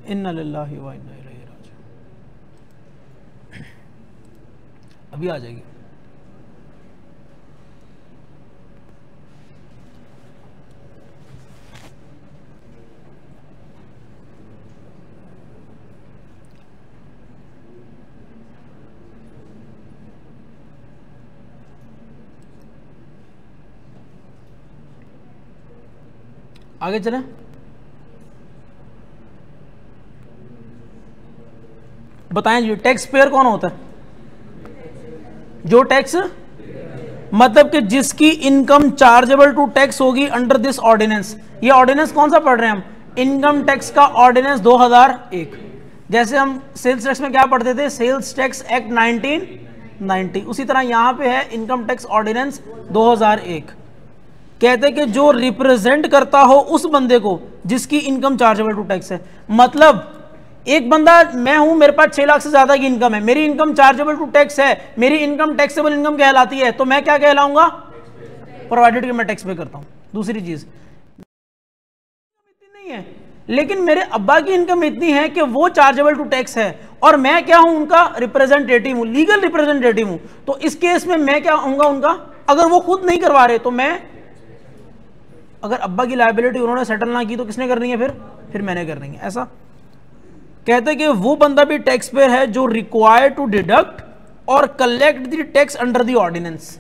इन्ना लिल्लाहि व इन्ना इलैहि राजिऊन। अभी आ जाएगी। आगे चलें। बताएं जी, टैक्स पेयर कौन होता है? जो टैक्स मतलब कि जिसकी इनकम चार्जेबल टू टैक्स होगी अंडर दिस ऑर्डिनेंस। ये ऑर्डिनेंस कौन सा पढ़ रहे हैं हम? इनकम टैक्स का ऑर्डिनेंस 2001। जैसे हम सेल्स टैक्स में क्या पढ़ते थे? Sales tax act 1990। उसी तरह यहां पे है इनकम टैक्स ऑर्डिनेंस 2001। कहते कि जो रिप्रेजेंट करता हो उस बंदे को जिसकी इनकम चार्जेबल टू टैक्स है। मतलब एक बंदा, मैं हूं, मेरे पास 6 लाख से ज्यादा की इनकम है, मेरी इनकम चार्जेबल टू टैक्स है, मेरी इनकम टैक्सेबल इनकम कहलाती है, तो मैं क्या कहलाऊंगा? प्रोवाइडेड कि मैं टैक्स पे करता हूं। दूसरी चीज, इतनी नहीं है लेकिन मेरे अब्बा की इनकम इतनी है कि वो चार्जेबल टू टैक्स है और मैं क्या हूं? उनका रिप्रेजेंटेटिव हूं, लीगल रिप्रेजेंटेटिव हूं। तो इस केस में मैं क्या होऊंगा? उनका। अगर वो खुद नहीं करवा रहे तो मैं, अगर अब्बा की लायबिलिटी उन्होंने सेटल ना की तो किसने करनी है? फिर मैंने करनी है। ऐसा कहते हैं कि वो बंदा भी टैक्स पेयर है जो रिक्वायर्ड टू डिडक्ट और collect the tax under the ordinance.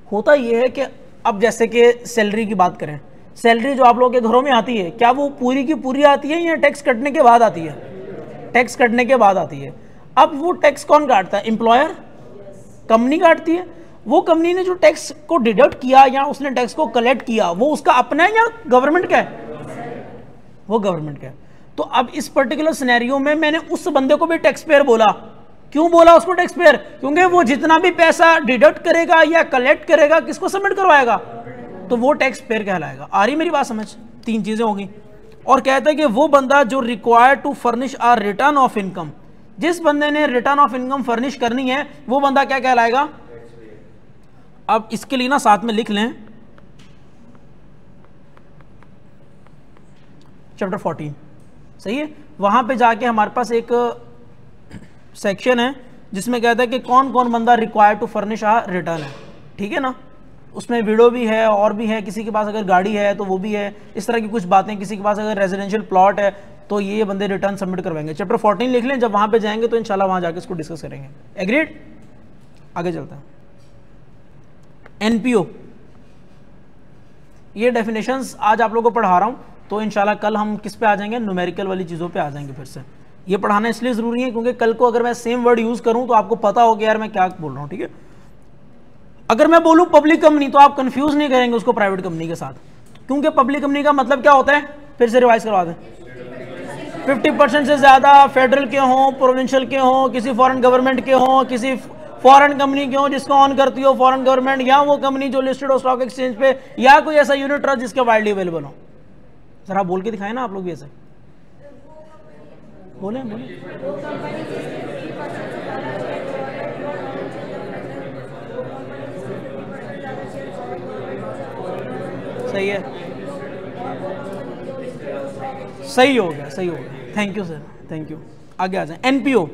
होता यह है कि अब जैसे कि सैलरी की बात करें, सैलरी जो आप लोगों के घरों में आती है, क्या वो पूरी की पूरी आती है या टैक्स कटने के बाद आती है? टैक्स कटने के बाद आती है। अब वो टैक्स कौन काटता है? एम्प्लॉयर, कंपनी काटती है। वो कंपनी ने जो टैक्स को डिडक्ट किया या उसने टैक्स को कलेक्ट किया, वो उसका अपना है या गवर्नमेंट का है? वो गवर्नमेंट का है। तो अब इस पर्टिकुलर सिनेरियो में मैंने उस बंदे को भी टैक्स पेयर बोला। क्यों बोला उसको टैक्स पेयर? क्योंकि वो जितना भी पैसा डिडक्ट करेगा या कलेक्ट करेगा, किसको सबमिट करवाएगा? तो वो टैक्स पेयर कहलाएगा। आ रही मेरी बात समझ? 3 चीजें होगी। और कहते हैं कि वो बंदा जो required to furnish a return of income, जिस बंदे ने रिटर्न ऑफ इनकम फर्निश करनी है, वो बंदा क्या कहलाएगा? अब इसके लिए ना साथ में लिख लें चैप्टर 14, सही है? वहां पे जाके हमारे पास एक सेक्शन है जिसमें कहता है कि कौन कौन बंदा required to furnish a return है, ठीक है ना? उसमें विडो भी है और भी है, किसी के पास अगर गाड़ी है तो वो भी है, इस तरह की कुछ बातें। किसी के पास अगर रेजिडेंशियल प्लॉट है तो ये बंदे रिटर्न सबमिट करवाएंगे। चैप्टर 14 लिख लें, जब वहां पे जाएंगे तो इंशाल्लाह वहां जाके इसको डिस्कस करेंगे। एग्रीड? आगे चलते हैं। एनपीओ, ये डेफिनेशंस आज आप लोगों को पढ़ा रहा हूं, तो इंशाल्लाह कल हम किस पे आ जाएंगे? न्यूमेरिकल वाली चीज़ों पे आ जाएंगे फिर से। ये पढ़ाना इसलिए ज़रूरी है क्योंकि कल को अगर मैं सेम वर्ड यूज़ करूं तो आपको पता हो कि यार मैं क्या बोल रहा हूं, ठीक है? अगर मैं बोलूं पब्लिक कंपनी तो आप कंफ्यूज नहीं करेंगे उसको प्राइवेट कंपनी के साथ, क्योंकि पब्लिक कंपनी का मतलब क्या होता है? फिर से रिवाइज करवा दें। 50% से ज़्यादा फेडरल के हों, प्रोविंशियल के हों, किसी फॉरेन गवर्नमेंट के हों, किसी फॉरेन कंपनी की हो जिसको ऑन करती हो फॉरेन गवर्नमेंट, या वो कंपनी जो लिस्टेड हो स्टॉक एक्सचेंज पे, या कोई ऐसा यूनिट ट्रस्ट जिसके वाइडली अवेलेबल हो। जरा बोल के दिखाएं ना आप लोग भी ऐसे। बोले बोले। सही है, सही हो गया, सही हो गया। Thank you sir, thank you. आगे आ जाए। एनपीओ,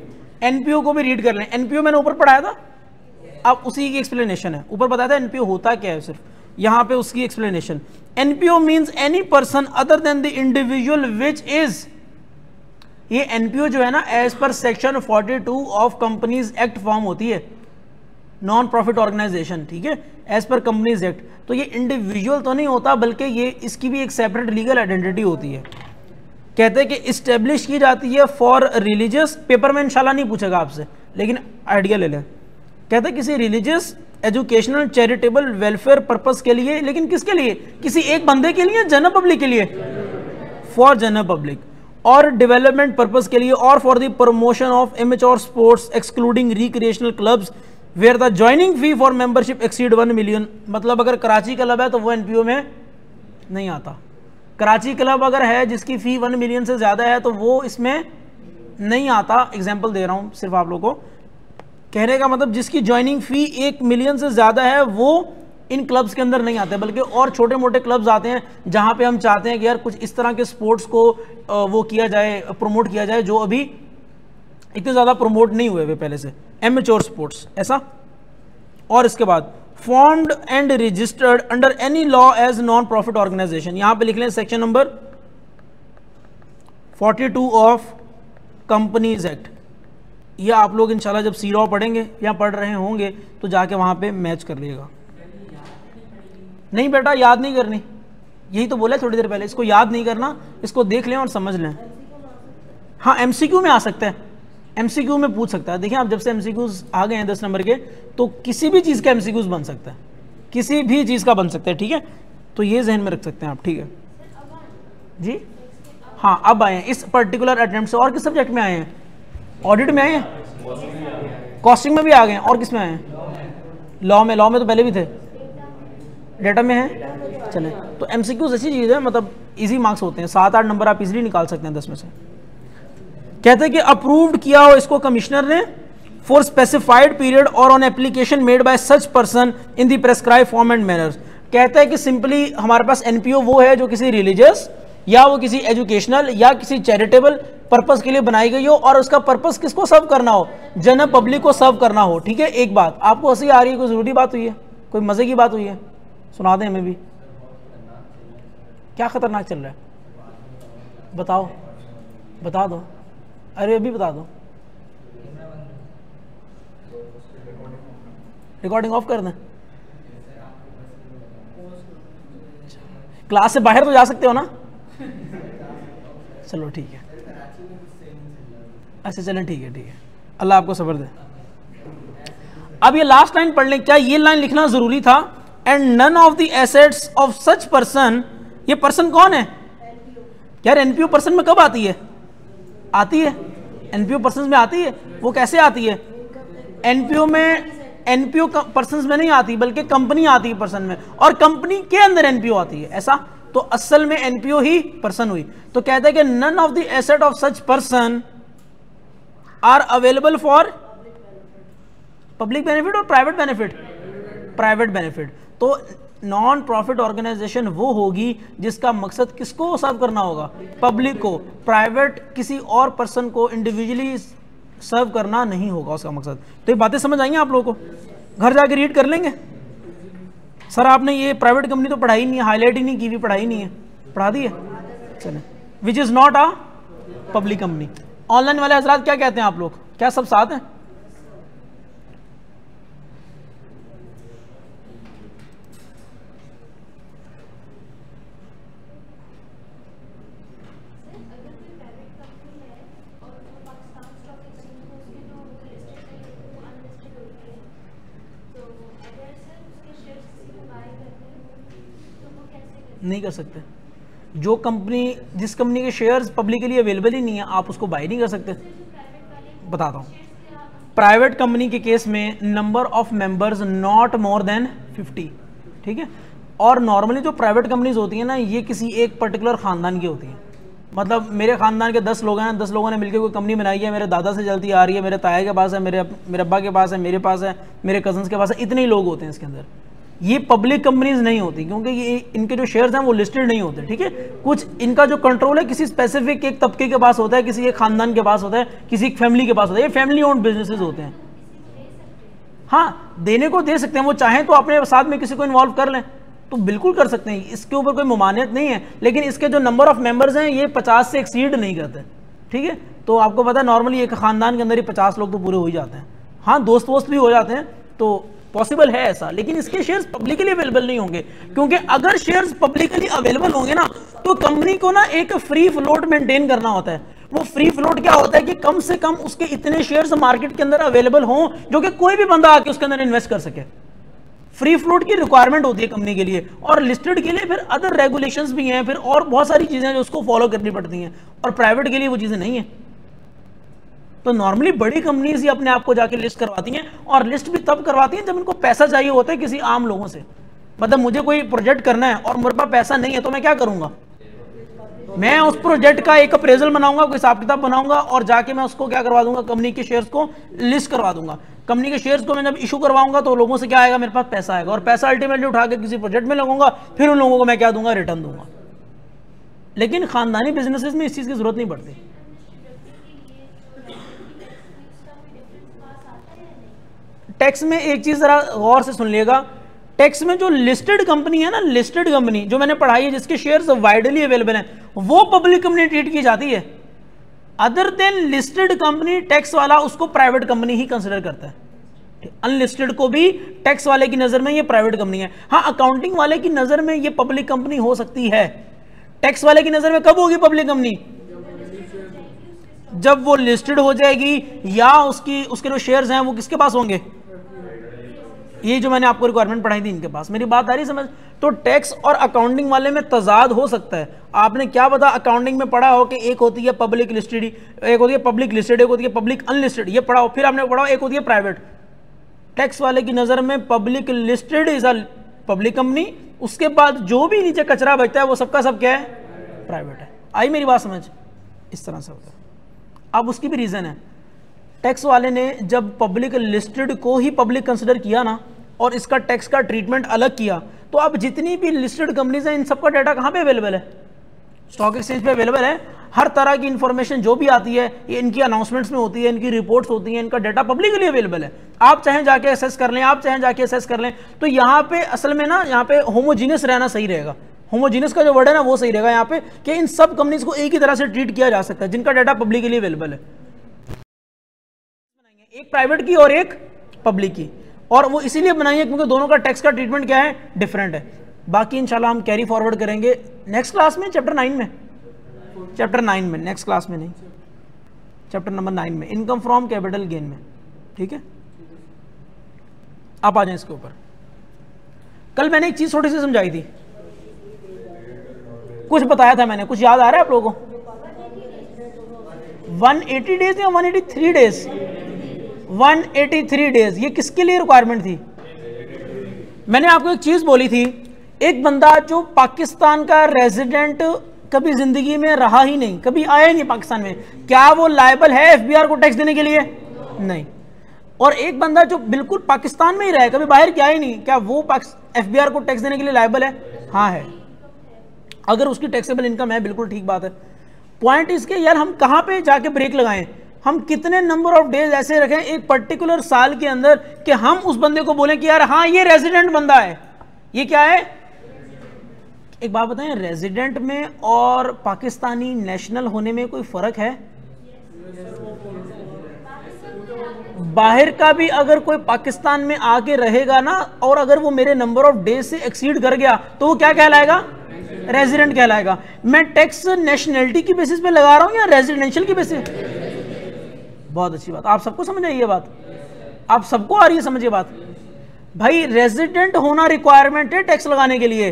एनपीओ को भी रीड कर लें। एनपीओ मैंने ऊपर पढ़ाया था, अब उसी की एक्सप्लेनेशन है। ऊपर बताया था एनपीओ होता क्या है, सिर्फ यहां पे उसकी explanation. NPO means any person other than the individual which is, ये एनपीओ जो है ना as per section 42 of companies act form होती है, नॉन प्रॉफिट ऑर्गेनाइजेशन, ठीक है, एज पर कंपनीज एक्ट। तो ये इंडिविजुअल तो नहीं होता, बल्कि ये इसकी भी एक सेपरेट लीगल आइडेंटिटी होती है। कहते हैं कि इस्टेब्लिश की जाती है फॉर रिलीजियस, पेपर में इंशाल्लाह नहीं पूछेगा आपसे लेकिन आइडिया ले लें। कहते हैं किसी religious, educational, charitable, welfare purpose के लिए, लेकिन किसके लिए? किसी एक बंदे के लिए, जनरल पब्लिक के लिए, फॉर जनरल पब्लिक, और डेवलपमेंट पर्पस के लिए, और for the promotion of amateur sports excluding recreational clubs where the joining fee for membership exceed 1 million. मतलब अगर कराची क्लब है तो वो एनपीओ में नहीं आता। कराची क्लब अगर है जिसकी फी 1 मिलियन से ज्यादा है तो वो इसमें नहीं आता। एग्जाम्पल दे रहा हूं सिर्फ आप लोगों को, कहने का मतलब जिसकी ज्वाइनिंग फी 1 मिलियन से ज्यादा है वो इन क्लब्स के अंदर नहीं आते, बल्कि और छोटे मोटे क्लब्स आते हैं जहां पे हम चाहते हैं कि यार कुछ इस तरह के स्पोर्ट्स को वो किया जाए, प्रमोट किया जाए जो अभी इतने ज़्यादा प्रमोट नहीं हुए पहले से, एमेच्योर स्पोर्ट्स ऐसा। और इसके बाद formed and registered under any law as non profit organisation, यहां पे लिख लें section number 42 of companies act. ये आप लोग इंशाल्लाह जब सी लॉ पढ़ेंगे या पढ़ रहे होंगे तो जाके वहां पे मैच कर लीजिएगा। नहीं बेटा याद नहीं करनी, यही तो बोला थोड़ी देर पहले, इसको याद नहीं करना, इसको देख लें और समझ लें। हाँ एमसीक्यू में आ सकता है, एमसीक्यू में पूछ सकता है। देखिए आप जब से एमसीक्यूज आ गए हैं 10 नंबर के, तो किसी भी चीज़ का एमसीक्यूज बन सकता है, किसी भी चीज़ का बन सकता है, ठीक है। तो ये जहन में रख सकते हैं आप, ठीक है जी। हाँ अब आए हैं इस पर्टिकुलर अटेम्प्ट से। और किस सब्जेक्ट में आए हैं? ऑडिट में आए हैं, कॉस्टिंग में भी आ गए हैं, और किस में आए हैं? लॉ में। लॉ में तो पहले भी थे, डेटा में है। चले तो एमसीक्यूज ऐसी चीज़ है, मतलब इजी मार्क्स होते हैं, 7-8 नंबर आप इजीली निकाल सकते हैं 10 में से। कहते हैं कि अप्रूव्ड किया हो इसको कमिश्नर ने फॉर स्पेसिफाइड पीरियड और on application made by such person in the prescribe form and manners. कहता है कि सिंपली हमारे पास एनपीओ वो है जो किसी रिलीजियस या वो किसी एजुकेशनल या किसी चैरिटेबल पर्पस के लिए बनाई गई हो, और उसका पर्पस किसको सर्व करना हो? जनरल पब्लिक को सर्व करना हो, ठीक है। एक बात आपको हंसी आ रही है, कोई जरूरी बात हुई है, कोई मजे की बात हुई है, सुना दें हमें भी। क्या खतरनाक चल रहा है बताओ, बता दो, अरे अभी बता दो। रिकॉर्डिंग ऑफ कर दें, क्लास से बाहर तो जा सकते हो ना? चलो ठीक है, अच्छा चलें ठीक है, ठीक है, अल्लाह आपको सब्र दे। अब ये लास्ट लाइन पढ़ लें, क्या ये लाइन लिखना जरूरी था? And none of the assets of such person, ये पर्सन कौन है यार? एनपीओ पर्सन में कब आती है? आती है, एनपीओ पर्सन में आती है। वो कैसे आती है? एनपीओ में, एनपीओ पर्सन में नहीं आती, बल्कि कंपनी आती है पर्सन में, और कंपनी के अंदर एनपीओ आती है, ऐसा। तो असल में एनपीओ ही पर्सन हुई। तो कहते हैं कि none of the asset of such person are available for public benefit और प्राइवेट बेनिफिट, प्राइवेट बेनिफिट। तो नॉन प्रॉफिट ऑर्गेनाइजेशन वो होगी जिसका मकसद किसको सर्व करना होगा? पब्लिक को। प्राइवेट किसी और पर्सन को इंडिविजुअली सर्व करना नहीं होगा उसका मकसद। तो ये बातें समझ आएंगी आप लोगों को? घर जाके रीड कर लेंगे। सर आपने ये प्राइवेट कंपनी तो पढ़ाई नहीं है, हाईलाइट ही नहीं की हुई, पढ़ाई नहीं है, पढ़ा दी है, चलें। Which is not a public company. Online वाले हजरात क्या कहते हैं आप लोग? क्या सब साथ हैं? नहीं कर सकते। जो कंपनी, जिस कंपनी के शेयर्स पब्लिकली अवेलेबल ही नहीं है, आप उसको बाय नहीं कर सकते। बताता हूँ, प्राइवेट कंपनी के केस में number of members not more than 50, ठीक है। और नॉर्मली जो प्राइवेट कंपनीज होती हैं ना, ये किसी एक पर्टिकुलर ख़ानदान की होती हैं। मतलब मेरे ख़ानदान के 10 लोग हैं, 10 लोगों ने मिलकर कोई कंपनी बनाई है, मेरे दादा से चलती आ रही है, मेरे ताया के पास है, मेरे अब्बा के पास है, मेरे पास है, मेरे कजन्स के पास है, इतने ही लोग होते हैं इसके अंदर। ये पब्लिक कंपनीज नहीं होती, क्योंकि ये इनके जो शेयर्स हैं वो लिस्टेड नहीं होते, ठीक है। कुछ इनका जो कंट्रोल है किसी स्पेसिफिक एक तबके के पास होता है, किसी एक खानदान के पास होता है, किसी एक फैमिली के पास होता है। ये फैमिली ओन्ड बिजनेसेस होते हैं। हाँ देने को दे सकते हैं, वो चाहें तो अपने साथ में किसी को इन्वॉल्व कर लें तो बिल्कुल कर सकते हैं, इसके ऊपर कोई ममानियत नहीं है। लेकिन इसके जो नंबर ऑफ मेंबर्स हैं ये 50 से एक्सीड नहीं करते, ठीक है। तो आपको पता है नॉर्मली एक खानदान के अंदर ही 50 लोग तो पूरे हो ही जाते हैं। हाँ दोस्त वोस्त भी हो जाते हैं, तो पॉसिबल है ऐसा। लेकिन इसके शेयर्स पब्लिकली अवेलेबल नहीं होंगे, क्योंकि अगर शेयर्स पब्लिकली अवेलेबल होंगे ना, तो कंपनी को ना एक फ्री फ्लोट मेंटेन करना होता है। वो फ्री फ्लोट क्या होता है कि कम से कम उसके इतने शेयर्स मार्केट के अंदर अवेलेबल हों जो कि कोई भी बंदा आके उसके अंदर इन्वेस्ट कर सके। फ्री फ्लोट की रिक्वायरमेंट होती है कंपनी के लिए, और लिस्टेड के लिए फिर अदर रेगुलेशंस भी हैं, फिर और बहुत सारी चीजें जो उसको फॉलो करनी पड़ती हैं, और प्राइवेट के लिए वो चीजें नहीं है। तो नॉर्मली बड़ी कंपनीज ही अपने आप को जाके लिस्ट करवाती हैं, और लिस्ट भी तब करवाती हैं जब इनको पैसा चाहिए होता है किसी आम लोगों से। मतलब मुझे कोई प्रोजेक्ट करना है और मेरे पास पैसा नहीं है, तो मैं क्या करूंगा? मैं उस प्रोजेक्ट का एक अप्रेजल बनाऊंगा, कोई हिसाब किताब बनाऊंगा और जाके मैं उसको क्या करवा दूंगा, कंपनी के शेयर्स को लिस्ट करवा दूंगा। कंपनी के शेयर्स को मैं जब इशू करवाऊंगा तो लोगों से क्या आएगा, मेरे पास पैसा आएगा और पैसा अल्टीमेटली उठा के किसी प्रोजेक्ट में लगाऊंगा, फिर उन लोगों को मैं क्या दूंगा, रिटर्न दूंगा। लेकिन खानदानी बिजनेसेस में इस चीज की जरूरत नहीं पड़ती। टैक्स में एक चीज जरा गौर से सुन लिएगा, टैक्स में जो लिस्टेड कंपनी है ना, लिस्टेड कंपनी जो मैंने पढ़ाई है, जिसके शेयर्स वाइडली अवेलेबल हैं, वो पब्लिक कंपनी ट्रीट की जाती है। Other than listed company, tax वाला उसको प्राइवेट कंपनी ही कंसिडर करता है। अनलिस्टेड को भी टैक्स वाले की नजर में ये प्राइवेट कंपनी है। हाँ, अकाउंटिंग वाले की नजर में ये पब्लिक कंपनी हो सकती है। टैक्स वाले की नजर में कब होगी पब्लिक कंपनी, जब वो लिस्टेड हो जाएगी या उसके जो शेयर्स हैं वो किसके पास होंगे, ये जो मैंने आपको रिक्वायरमेंट पढ़ाई थी इनके पास। मेरी बात आ रही समझ? तो टैक्स और अकाउंटिंग वाले में तजाद हो सकता है। आपने क्या पता अकाउंटिंग में पढ़ा हो कि एक होती है पब्लिक लिस्टेड, एक होती है पब्लिक लिस्टेड, एक होती है पब्लिक अनलिस्टेड, ये पढ़ा हो। फिर आपने पढ़ा हो एक होती है प्राइवेट। टैक्स वाले की नजर में public listed is a public company, उसके बाद जो भी नीचे कचरा बचता है वो सबका सब क्या है, प्राइवेट है। आई मेरी बात समझ? इस तरह से होता है। अब उसकी भी रीजन है, टैक्स वाले ने जब पब्लिक लिस्टेड को ही पब्लिक कंसिडर किया ना और इसका टैक्स का ट्रीटमेंट अलग किया, तो अब जितनी भी लिस्टेड कंपनीज हैं इन सबका डाटा कहाँ पे अवेलेबल है, स्टॉक एक्सचेंज पे अवेलेबल है। हर तरह की इंफॉर्मेशन जो भी आती है ये इनकी अनाउंसमेंट्स में होती है, इनकी रिपोर्ट्स होती हैं, इनका डाटा पब्लिकली अवेलेबल है। आप चाहें जाके एसेस कर लें, आप चाहें जाके एसेस कर लें। तो यहाँ पे असल में ना, यहाँ पे होमोजीनियस रहना सही रहेगा। होमोजीनियस का जो वर्ड है ना वो सही रहेगा यहाँ पे, कि इन सब कंपनीज को एक ही तरह से ट्रीट किया जा सकता है जिनका डाटा पब्लिकली अवेलेबल है। एक प्राइवेट की और एक पब्लिक की, और वो इसीलिए बनाई है क्योंकि दोनों का टैक्स का ट्रीटमेंट क्या है, डिफरेंट है। बाकी इंशाल्लाह हम कैरी फॉरवर्ड करेंगे नेक्स्ट क्लास में, चैप्टर 9 में, चैप्टर 9 में, नेक्स्ट क्लास में नहीं, चैप्टर नंबर 9 में, इनकम फ्रॉम कैपिटल गेन में। ठीक है, आप आ जाएं इसके ऊपर। कल मैंने एक चीज छोटी सी समझाई थी, कुछ बताया था मैंने, कुछ याद आ रहा है आप लोगों को? 180 डेज या 183 डेज? 183 डेज। ये किसके लिए रिक्वायरमेंट थी? मैंने आपको एक चीज बोली थी, एक बंदा जो पाकिस्तान का रेजिडेंट कभी जिंदगी में रहा ही नहीं, कभी आया ही नहीं पाकिस्तान में, क्या वो लायबल है एफबीआर को टैक्स देने के लिए? नहीं। और एक बंदा जो बिल्कुल पाकिस्तान में ही रहा है, कभी बाहर गया ही नहीं, क्या वो एफबीआर को टैक्स देने के लिए लायबल है? हाँ है, अगर उसकी टैक्सेबल इनकम है। बिल्कुल ठीक बात है। पॉइंट इसके यार, हम कहां पे जाके ब्रेक लगाएं, हम कितने नंबर ऑफ डेज ऐसे रखें एक पर्टिकुलर साल के अंदर कि हम उस बंदे को बोलें कि यार हाँ ये रेजिडेंट बंदा है। ये क्या है? एक बात बताएं, रेजिडेंट में और पाकिस्तानी नेशनल होने में कोई फर्क है? बाहर का भी अगर कोई पाकिस्तान में आके रहेगा ना, और अगर वो मेरे नंबर ऑफ डेज से एक्सीड कर गया तो वो क्या कहलाएगा? रेजिडेंट कहलाएगा। मैं टैक्स नेशनलिटी की बेसिस पे लगा रहा हूं या रेजिडेंशियल की बेसिस? बहुत अच्छी बात, आप सबको समझ आई ये बात? आप सबको आ रही है समझ ये बात? भाई रेजिडेंट होना रिक्वायरमेंट है टैक्स लगाने के लिए,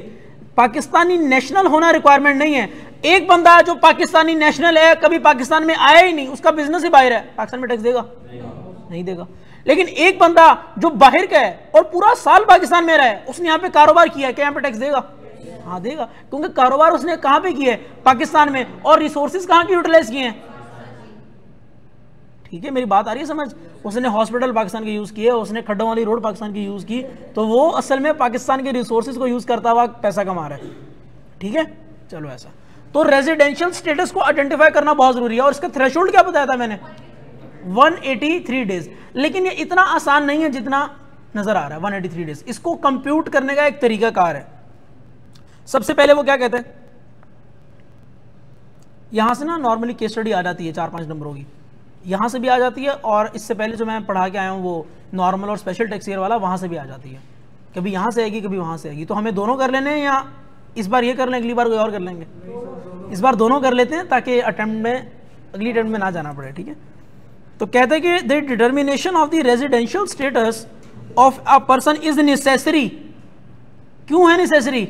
पाकिस्तानी नेशनल होना रिक्वायरमेंट नहीं है। एक बंदा जो पाकिस्तानी नेशनल है, कभी पाकिस्तान में आया ही नहीं, उसका बिजनेस ही बाहर है, पाकिस्तान में टैक्स देगा? नहीं देगा। लेकिन एक बंदा जो बाहर का है और पूरा साल पाकिस्तान में रहा है, उसने यहाँ पे कारोबार किया है, क्या यहाँ पे टैक्स देगा? हाँ देगा, क्योंकि कारोबार उसने कहां पे किया है? पाकिस्तान में, और रिसोर्सेज कहां की यूटिलाइज किए हैं? ठीक है, मेरी बात आ रही है समझ? उसने हॉस्पिटल पाकिस्तान के यूज किए, उसने खड्डों वाली रोड पाकिस्तान की यूज की, तो वो असल में पाकिस्तान के रिसोर्सेज को यूज करता हुआ पैसा कमा रहा है। ठीक है, चलो ऐसा। तो रेजिडेंशियल स्टेटस को आइडेंटिफाई करना बहुत जरूरी है। और इसका थ्रेशोल्ड क्या बताया था मैंने? 183 डेज। लेकिन ये इतना आसान नहीं है जितना नजर आ रहा है। 183 डेज इसको कंप्यूट करने का एक तरीकाकार है। सबसे पहले वो क्या कहते हैं, यहां से ना नॉर्मली केस स्टडी आ जाती है 4-5 नंबरों की, यहां से भी आ जाती है, और इससे पहले जो मैं पढ़ा के आया हूं वो नॉर्मल और स्पेशल टैक्स ईयर वाला, वहां से भी आ जाती है। कभी यहां से आएगी, कभी वहां से आएगी। तो हमें दोनों कर लेने हैं, या इस बार ये कर लें, अगली बार कोई और कर लेंगे? इस बार दोनों कर लेते हैं ताकि अटेम्प्ट में, अगली अटेम्प्ट में ना जाना पड़े। ठीक है, तो कहते हैं कि the determination of the residential status of a person is necessary. क्यों है necessary?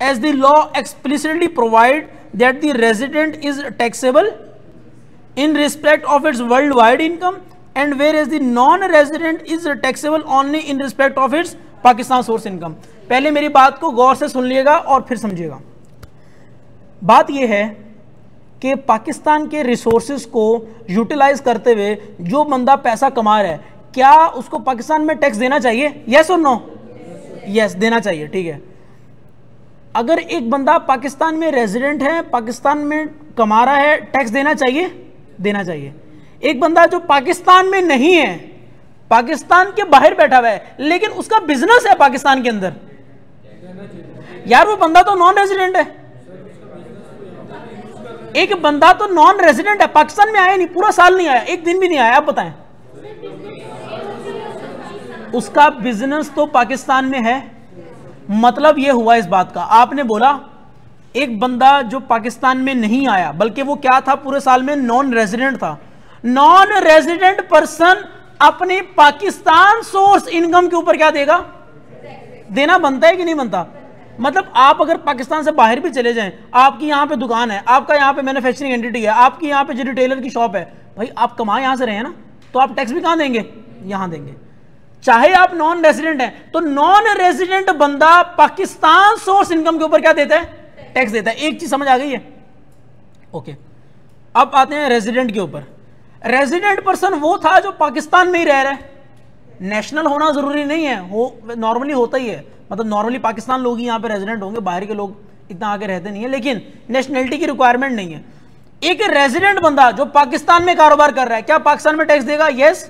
As the law explicitly provide that the resident is taxable in respect of its worldwide income, and whereas the non-resident is taxable only in respect of its Pakistan source income. पहले मेरी बात को गौर से सुन लिएगा और फिर समझिएगा। बात यह है कि पाकिस्तान के रिसोर्सेज को यूटिलाइज करते हुए जो बंदा पैसा कमा रहा है, क्या उसको पाकिस्तान में टैक्स देना चाहिए? यस और नो? यस, देना चाहिए। ठीक है, अगर एक बंदा पाकिस्तान में रेजिडेंट है, पाकिस्तान में कमा रहा है, टैक्स देना चाहिए? देना चाहिए। एक बंदा जो पाकिस्तान में नहीं है, पाकिस्तान के बाहर बैठा हुआ है, लेकिन उसका बिजनेस है पाकिस्तान के अंदर, यार वो बंदा तो नॉन रेजिडेंट है। एक बंदा तो नॉन रेजिडेंट है, पाकिस्तान में आया नहीं, पूरा साल नहीं आया, एक दिन भी नहीं आया, आप बताएं, उसका बिजनेस तो पाकिस्तान में है। मतलब यह हुआ इस बात का, आपने बोला एक बंदा जो पाकिस्तान में नहीं आया, बल्कि वो क्या था, पूरे साल में नॉन रेजिडेंट था। नॉन रेजिडेंट पर्सन अपनी पाकिस्तान सोर्स इनकम के ऊपर क्या देगा? देना बनता है कि नहीं बनता? मतलब आप अगर पाकिस्तान से बाहर भी चले जाएं, आपकी यहां पे दुकान है, आपका यहां पे मैन्युफैक्चरिंग एंटिटी है, आपकी यहां पे जो रिटेलर की शॉप है, भाई आप कमा यहां से रहे हैं ना, तो आप टैक्स भी कहां देंगे? यहां देंगे, चाहे आप नॉन रेजिडेंट हैं। तो नॉन रेजिडेंट बंदा पाकिस्तान सोर्स इनकम के ऊपर क्या देता है? टैक्स देता है। एक चीज समझ आ गई है? ओके, अब आते हैं रेजिडेंट के ऊपर। रेजिडेंट पर्सन वो था जो पाकिस्तान में ही रह रहा है, नेशनल होना जरूरी नहीं है, हो नॉर्मली होता ही है, मतलब नॉर्मली पाकिस्तान लोग ही यहाँ पे रेजिडेंट होंगे, बाहर के लोग इतना आगे रहते नहीं है, लेकिन नेशनलिटी की रिक्वायरमेंट नहीं है। एक रेजिडेंट बंदा जो पाकिस्तान में कारोबार कर रहा है, क्या पाकिस्तान में टैक्स देगा? Yes,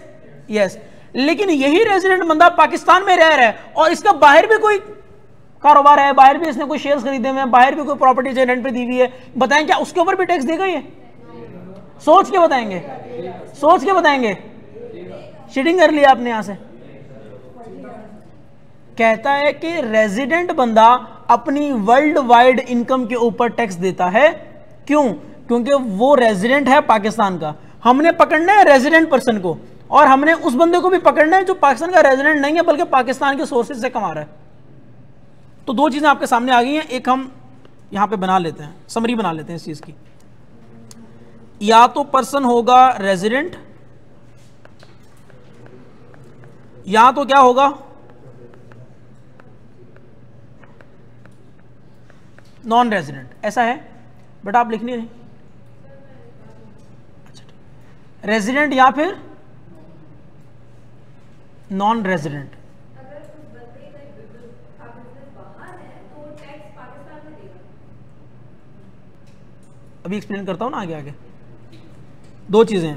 yes. लेकिन यही रेजिडेंट बंदा पाकिस्तान में रह रहा है और इसका बाहर भी कोई कारोबार है, बाहर भी इसने कोई शेयर्स खरीदे हुए हैं, बाहर भी कोई प्रॉपर्टी रेंट पे दी हुई है, बताएं क्या उसके ऊपर भी टैक्स देगा? ये सोच के बताएंगे, सोच के बताएंगे। चीटिंग कर लिया आपने यहां से। कहता है कि रेजिडेंट बंदा अपनी वर्ल्ड वाइड इनकम के ऊपर टैक्स देता है। क्यों? क्योंकि वो रेजिडेंट है पाकिस्तान का। हमने पकड़ना है रेजिडेंट पर्सन को, और हमने उस बंदे को भी पकड़ना है जो पाकिस्तान का रेजिडेंट नहीं है बल्कि पाकिस्तान के सोर्सेज से कमा रहा है। तो दो चीजें आपके सामने आ गई हैं, एक हम यहां पे बना लेते हैं, समरी बना लेते हैं इस चीज की। या तो पर्सन होगा रेजिडेंट, या तो क्या होगा? Non resident. ऐसा है बेटा, आप लिखनी नहीं। अच्छा, रेजिडेंट या फिर नॉन रेजिडेंट। अभी एक्सप्लेन करता हूं ना आगे आगे। दो चीजें,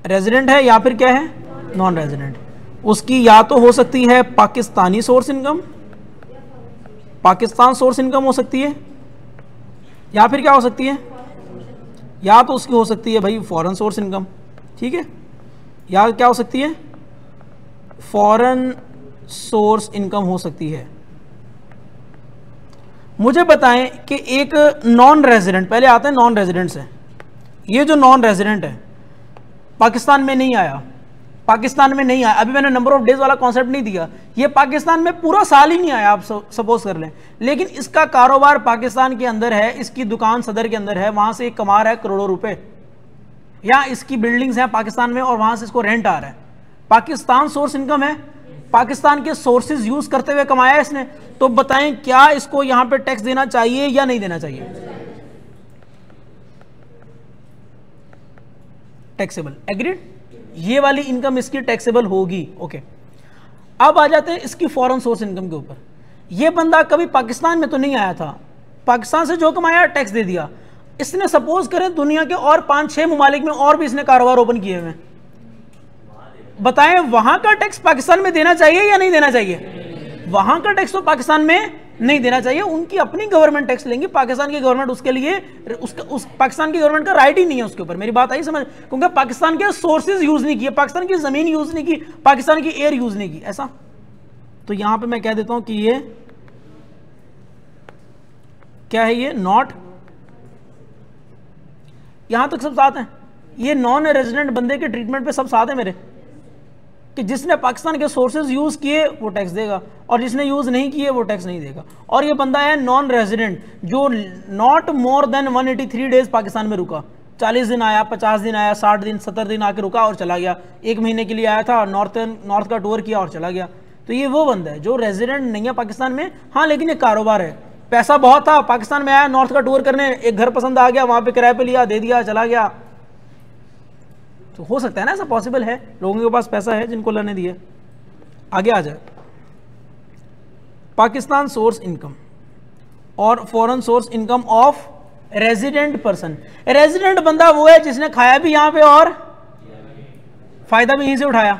रेजिडेंट है या फिर क्या है? Non resident. उसकी या तो हो सकती है Pakistani source income, Pakistan source income हो सकती है, या फिर क्या हो सकती है? या तो उसकी हो सकती है भाई फॉरेन सोर्स इनकम, ठीक है, या क्या हो सकती है? फॉरेन सोर्स इनकम हो सकती है। मुझे बताएं कि एक नॉन रेजिडेंट, पहले आते हैं नॉन रेजिडेंट से। ये जो नॉन रेजिडेंट है, पाकिस्तान में नहीं आया, पाकिस्तान में नहीं आया, अभी मैंने नंबर ऑफ डेज वाला कॉन्सेप्ट नहीं दिया, ये पाकिस्तान में पूरा साल ही नहीं आया, आप सपोज कर लें, लेकिन इसका कारोबार पाकिस्तान के अंदर है, इसकी दुकान सदर के अंदर है, वहां से एक कमा रहा है करोड़ों रुपए, या इसकी बिल्डिंग्स हैं पाकिस्तान में और वहां से इसको रेंट आ रहा है, पाकिस्तान सोर्स इनकम है, पाकिस्तान के सोर्सेज यूज करते हुए कमाया इसने। तो बताएं क्या इसको यहां पे टैक्स देना चाहिए या नहीं देना चाहिए? Taxable, agreed? ये वाली इनकम इसकी टैक्सेबल होगी। ओके, अब आ जाते हैं इसकी फॉरेन सोर्स इनकम के ऊपर। ये बंदा कभी पाकिस्तान में तो नहीं आया था, पाकिस्तान से जो कमाया टैक्स दे दिया। इसने सपोज करें दुनिया के और 5-6 ममालिक में और भी इसने कारोबार ओपन किए हुए हैं, बताएं वहां का टैक्स पाकिस्तान में देना चाहिए या नहीं देना चाहिए? वहां का टैक्स तो पाकिस्तान में नहीं देना चाहिए, उनकी अपनी गवर्नमेंट टैक्स लेंगी, पाकिस्तान की गवर्नमेंट उसके लिए पाकिस्तान की गवर्नमेंट का राइट ही नहीं है उसके ऊपर। मेरी बात आई समझ? क्योंकि पाकिस्तान के सोर्सेज यूज नहीं किए, पाकिस्तान की जमीन यूज नहीं की, पाकिस्तान की एयर यूज नहीं की, ऐसा। तो यहां पे मैं कह देता हूं कि ये क्या है, ये नॉट, यहां तक सब साथ हैं, ये नॉन रेजिडेंट बंदे के ट्रीटमेंट पे सब साथ है मेरे, कि जिसने पाकिस्तान के सोर्सेज यूज किए वो टैक्स देगा और जिसने यूज नहीं किए वो टैक्स नहीं देगा। और ये बंदा है नॉन रेजिडेंट जो not more than 183 days Pakistan में रुका, 40 दिन आया, 50 दिन आया, 60 दिन 70 दिन आके रुका और चला गया, 1 महीने के लिए आया था, नॉर्थ का टूर किया और चला गया। तो ये वो बंदा है जो रेजिडेंट नहीं है पाकिस्तान में, हाँ लेकिन ये कारोबार है, पैसा बहुत था, पाकिस्तान में आया नॉर्थ का टूर करने, एक घर पसंद आ गया, वहां पे किराए पे लिया, दे दिया, चला गया। तो हो सकता है ना, ऐसा पॉसिबल है, लोगों के पास पैसा है जिनको लेने दिए। आगे आ जाए, पाकिस्तान सोर्स इनकम और foreign source income of resident person. Resident बंदा वो है जिसने खाया भी यहां पे और फायदा भी यहीं से उठाया,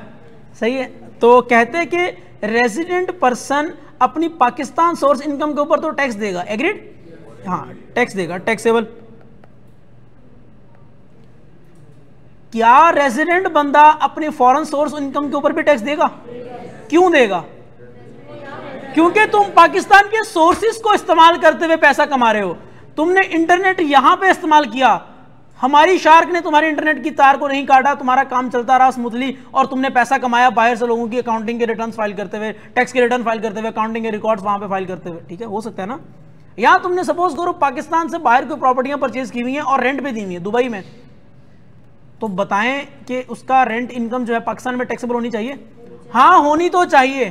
सही है। तो कहते हैं कि रेजिडेंट पर्सन अपनी पाकिस्तान सोर्स इनकम के ऊपर तो टैक्स देगा, एग्रीड, हाँ टैक्स देगा, टैक्सेबल। क्या रेजिडेंट बंदा अपनी फॉरेन सोर्स इनकम के ऊपर भी टैक्स देगा? क्यों देगा? क्योंकि तुम पाकिस्तान के सोर्सेस को इस्तेमाल करते हुए पैसा कमा रहे हो। तुमने इंटरनेट यहां पे इस्तेमाल किया, हमारी शार्क ने तुम्हारी इंटरनेट की तार को नहीं काटा, तुम्हारा काम चलता रहा स्मूथली और तुमने पैसा कमाया बाहर से लोगों की अकाउंटिंग के रिटर्न फाइल करते हुए, टैक्स के रिटर्न फाइल करते हुए, अकाउंटिंग के रिकॉर्ड्स वहां पे फाइल करते हुए, ठीक है, हो सकता है ना। यहां तुमने सपोज करो पाकिस्तान से बाहर कोई प्रॉपर्टियां परचेज की हुई हैं और रेंट पे दी हुई है दुबई में, तो बताएं कि उसका रेंट इनकम जो है पाकिस्तान में टैक्सेबल होनी चाहिए? हाँ होनी तो चाहिए,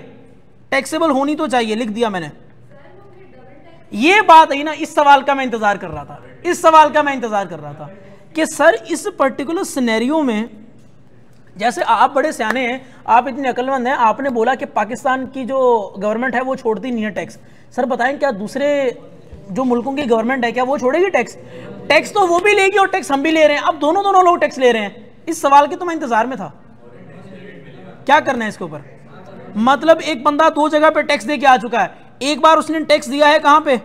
टैक्सेबल होनी तो चाहिए, लिख दिया मैंने। ये बात है ना, इस सवाल का मैं इंतजार कर रहा था, इस सवाल का मैं इंतजार कर रहा था कि सर इस पर्टिकुलर सिनेरियो में, जैसे आप बड़े सियाने हैं, आप इतने अक्लमंद हैं, आपने बोला कि पाकिस्तान की जो गवर्नमेंट है वो छोड़ती नहीं है टैक्स। सर बताएं क्या दूसरे जो मुल्कों की गवर्नमेंट है क्या वो छोड़ेगी टैक्स? टैक्स तो वो भी लेगी और टैक्स हम भी ले रहे हैं, अब दोनों लोग टैक्स ले रहे हैं। इस सवाल के तो मैं इंतजार में था, क्या करना है इसके ऊपर। मतलब एक बंदा दो जगह पे टैक्स दे के आ चुका है। एक बार उसने टैक्स दिया है कहां पे?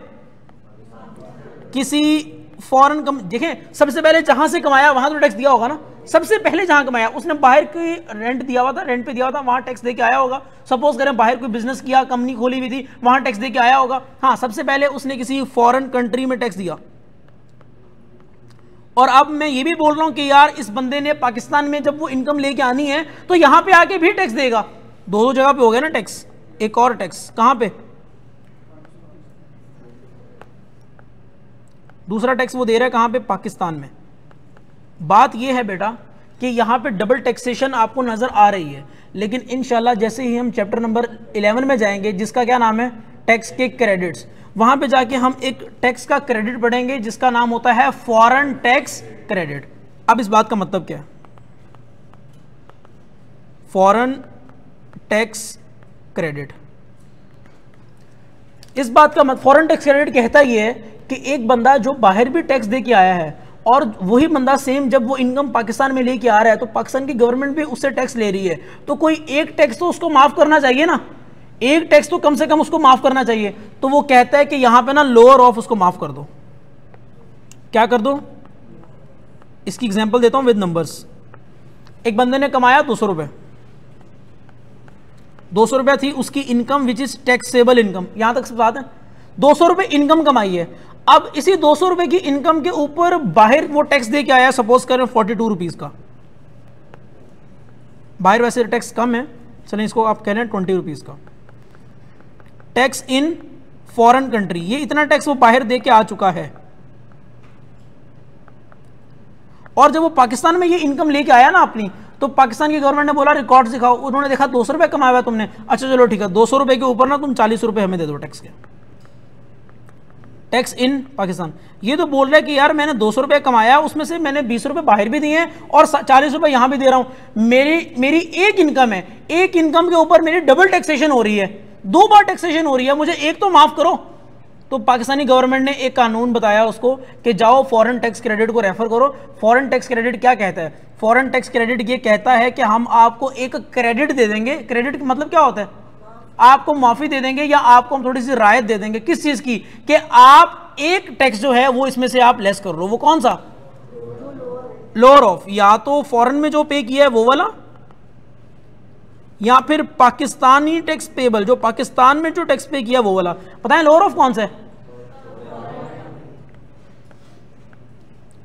किसी फॉरेन देखें, सबसे पहले जहां से कमाया वहां तो टैक्स दिया होगा ना। सबसे पहले जहां कमाया उसने बाहर की रेंट दिया हुआ था, रेंट पे दिया हुआ था, वहां टैक्स दे के आया होगा। सपोज करें बाहर कोई बिजनेस किया, कंपनी खोली हुई थी, वहां टैक्स दे के आया होगा। हाँ, सबसे पहले उसने किसी फॉरेन कंट्री में टैक्स दिया। और अब मैं ये भी बोल रहा हूं कि यार इस बंदे ने पाकिस्तान में जब वो इनकम लेके आनी है तो यहां पे आके भी टैक्स देगा। दो जगह पे हो गया ना टैक्स। एक और टैक्स कहां पे? दूसरा टैक्स वो दे रहा है कहां पे? पाकिस्तान में। बात ये है बेटा कि यहां पे डबल टैक्सेशन आपको नजर आ रही है, लेकिन इंशाल्लाह जैसे ही हम चैप्टर नंबर 11 में जाएंगे, जिसका क्या नाम है, टैक्स के क्रेडिट्स, वहां पे जाके हम एक टैक्स का क्रेडिट पढ़ेंगे जिसका नाम होता है फॉरेन टैक्स क्रेडिट। अब इस बात का मतलब क्या है? फॉरेन टैक्स क्रेडिट, इस बात का मतलब फॉरेन टैक्स क्रेडिट कहता ही है कि एक बंदा जो बाहर भी टैक्स दे के आया है और वही बंदा सेम जब वो इनकम पाकिस्तान में लेके आ रहा है तो पाकिस्तान की गवर्नमेंट भी उससे टैक्स ले रही है, तो कोई एक टैक्स तो उसको माफ करना चाहिए ना, एक टैक्स तो कम से कम उसको माफ करना चाहिए। तो वो कहता है कि यहां पे ना लोअर ऑफ उसको माफ कर दो। क्या कर दो? इसकी एग्जांपल देता हूं विद नंबर्स। एक बंदे ने कमाया 200 रुपए, 200 रुपए थी उसकी income which is taxable income, यहां तक सब बात है। 200 रुपए इनकम कमाई है। अब इसी 200 रुपए की इनकम के ऊपर बाहर वो टैक्स दे के आया, सपोज करें 42 रुपीज का। बाहर वैसे टैक्स कम है, चलें इसको आप कह रहे हैं 20 रुपीज का टैक्स इन फॉरेन कंट्री। ये इतना टैक्स वो बाहर दे के आ चुका है और जब वो पाकिस्तान में ये इनकम लेके आया ना अपनी, तो पाकिस्तान की गवर्नमेंट ने बोला रिकॉर्ड दिखाओ। उन्होंने देखा 200 रुपए कमाया हुआ तुमने, अच्छा चलो ठीक है, 200 रुपए के ऊपर ना तुम 40 रुपए हमें दे दो टैक्स के, टैक्स इन पाकिस्तान। ये तो बोल रहा है कि यार मैंने 200 रुपए कमाया, उसमें से मैंने 20 रुपए बाहर भी दिए हैं और 40 रुपए यहां भी दे रहा हूं। मेरी एक इनकम है, एक इनकम के ऊपर मेरी डबल टैक्सेशन हो रही है, 2 बार टैक्सेशन हो रही है, मुझे एक तो माफ करो। तो पाकिस्तानी गवर्नमेंट ने एक कानून बताया उसको कि जाओ फॉरेन टैक्स क्रेडिट को रेफर करो। फॉरेन टैक्स क्रेडिट क्या कहता है? फॉरेन टैक्स क्रेडिट ये कहता है कि हम आपको एक क्रेडिट दे देंगे। क्रेडिट मतलब क्या होता है? आपको माफी दे देंगे या आपको हम थोड़ी सी राहत दे देंगे। किस चीज की? कि आप एक टैक्स जो है वो इसमें से आप लेस कर लो। वो कौन सा? लोअर ऑफ, या तो फॉरेन में जो पे किया है वो वाला, या फिर पाकिस्तानी टैक्स पेबल, जो पाकिस्तान में जो टैक्स पे किया वो वाला। पता है लोअर ऑफ कौन सा है?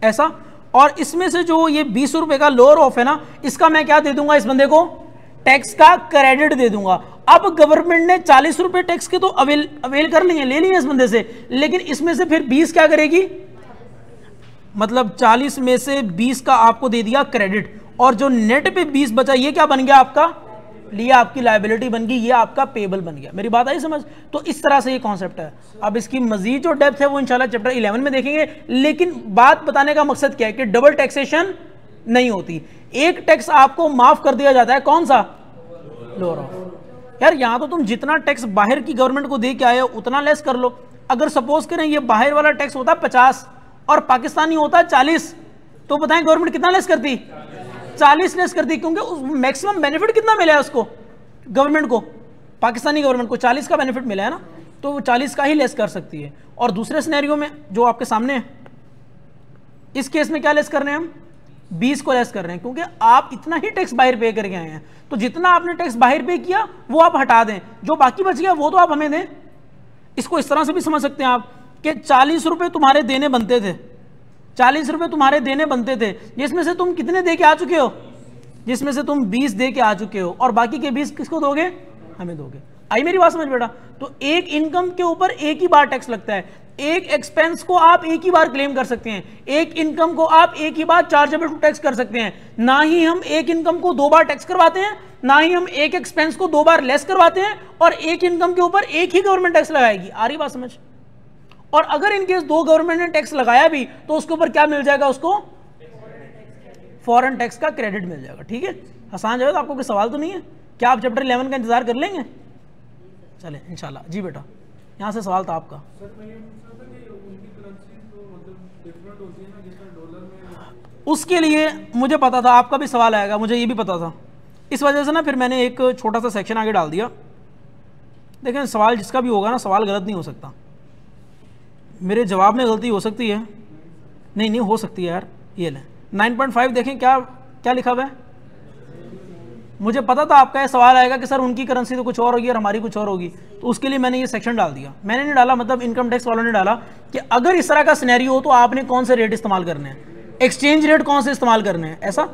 ऐसा। और इसमें से जो ये 20 रुपए का लोअर ऑफ है ना, इसका मैं क्या दे दूंगा? इस बंदे को टैक्स का क्रेडिट दे दूंगा। अब गवर्नमेंट ने 40 रुपए टैक्स के तो अवेल कर लिए, ले लिए इस बंदे से, लेकिन इसमें से फिर 20 क्या करेगी? मतलब 40 में से 20 का आपको दे दिया क्रेडिट, और जो नेट पे 20 बचा ये क्या बन गया आपका? ये आपकी लायबिलिटी बन गई, ये आपका पेबल बन गया। मेरी बात आई समझ? तो इस तरह से ये कॉन्सेप्ट है। अब इसकी मजीद जो डेप्थ है वो इंशाल्लाह चैप्टर 11 में देखेंगे, लेकिन बात बताने का मकसद क्या है कि डबल टैक्सेशन नहीं होती। एक टैक्स आपको माफ कर दिया जाता है, कौन सा? Lower of. यार यहां तो तुम जितना टैक्स बाहर की गवर्नमेंट को दे के आए हो उतना लेस कर लो। अगर सपोज करें ये बाहर वाला टैक्स होता 50 और पाकिस्तानी होता 40, तो बताएं गवर्नमेंट कितना लेस करती? 40 लेस करती, क्योंकि मैक्सिमम बेनिफिट कितना मिला है उसको, गवर्नमेंट को, पाकिस्तानी गवर्नमेंट को 40 का बेनिफिट मिला है ना, तो वो 40 का ही लेस कर सकती है। और दूसरे सिनेरियो में जो आपके सामने है, इस केस में क्या लेस कर रहे हैं हम? 20 को लेस कर रहे हैं, क्योंकि आप इतना ही टैक्स बाहर पे करके आए हैं, तो जितना आपने टैक्स बाहर पे किया वो आप हटा दें, जो बाकी बच गया वो तो आप हमें दें। इसको इस तरह से भी समझ सकते हैं आप कि 40 रुपए तुम्हारे देने बनते थे, 40 रुपए तुम्हारे देने बनते थे, जिसमें से तुम कितने दे के आ चुके हो? जिसमें से तुम 20 दे के आ चुके हो, और बाकी के 20 किसको दोगे? हमें दोगे। आई मेरी बात समझ बेटा? तो एक इनकम के ऊपर एक ही बार टैक्स लगता है, एक एक्सपेंस को आप एक ही बार क्लेम कर सकते हैं, एक इनकम को आप एक ही बार चार्जेबल टू टैक्स कर सकते हैं। ना ही हम एक इनकम को 2 बार टैक्स करवाते हैं, ना ही हम एक एक्सपेंस को 2 बार लेस करवाते हैं, और एक इनकम के ऊपर एक ही गवर्नमेंट टैक्स लगाएगी। आ रही बात समझ? और अगर इनकेस 2 गवर्नमेंट ने टैक्स लगाया भी तो उसके ऊपर क्या मिल जाएगा? उसको फॉरेन टैक्स का क्रेडिट मिल जाएगा। ठीक है, आसान जाएगा। आपको कोई सवाल तो नहीं है? क्या आप चैप्टर 11 का इंतजार कर लेंगे? चले इंशाल्लाह। जी बेटा, यहाँ से सवाल था आपका। उसके लिए मुझे पता था आपका भी सवाल आएगा, मुझे ये भी पता था, इस वजह से ना फिर मैंने एक छोटा सा सेक्शन आगे डाल दिया। देखें, सवाल जिसका भी होगा ना, सवाल गलत नहीं हो सकता। मेरे जवाब में गलती हो सकती है, नहीं हो सकती है यार। ये लें 9.5 देखें क्या क्या लिखा हुआ है। मुझे पता था आपका ये सवाल आएगा कि सर उनकी करेंसी तो कुछ और होगी और हमारी कुछ और होगी, तो उसके लिए मैंने ये सेक्शन डाल दिया। मैंने नहीं डाला, मतलब इनकम टैक्स वालों ने डाला कि अगर इस तरह का सिनेरियो हो तो आपने कौन से रेट इस्तेमाल करने हैं, एक्सचेंज रेट कौन से इस्तेमाल करने हैं, ऐसा।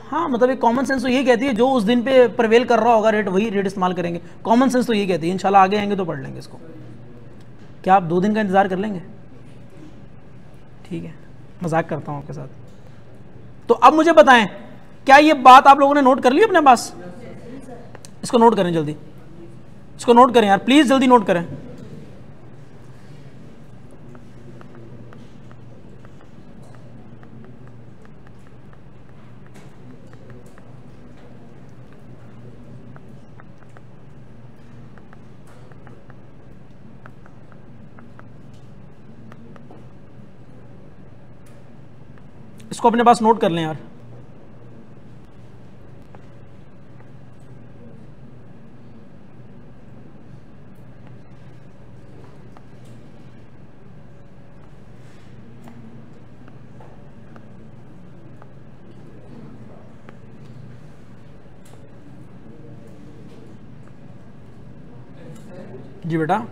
हाँ, मतलब एक कॉमन सेंस तो यही कहती है, जो उस दिन पे प्रवेल कर रहा होगा रेट, वही रेट इस्तेमाल करेंगे। कॉमन सेंस तो यही कहती है। इंशाल्लाह आगे आएंगे तो पढ़ लेंगे इसको। क्या आप 2 दिन का इंतजार कर लेंगे? ठीक है, मजाक करता हूँ आपके साथ। तो अब मुझे बताएं, क्या ये बात आप लोगों ने नोट कर ली अपने पास? इसको नोट करें जल्दी, इसको नोट करें यार प्लीज, जल्दी नोट करें। इसको अपने पास नोट कर लें यार। जी बेटा,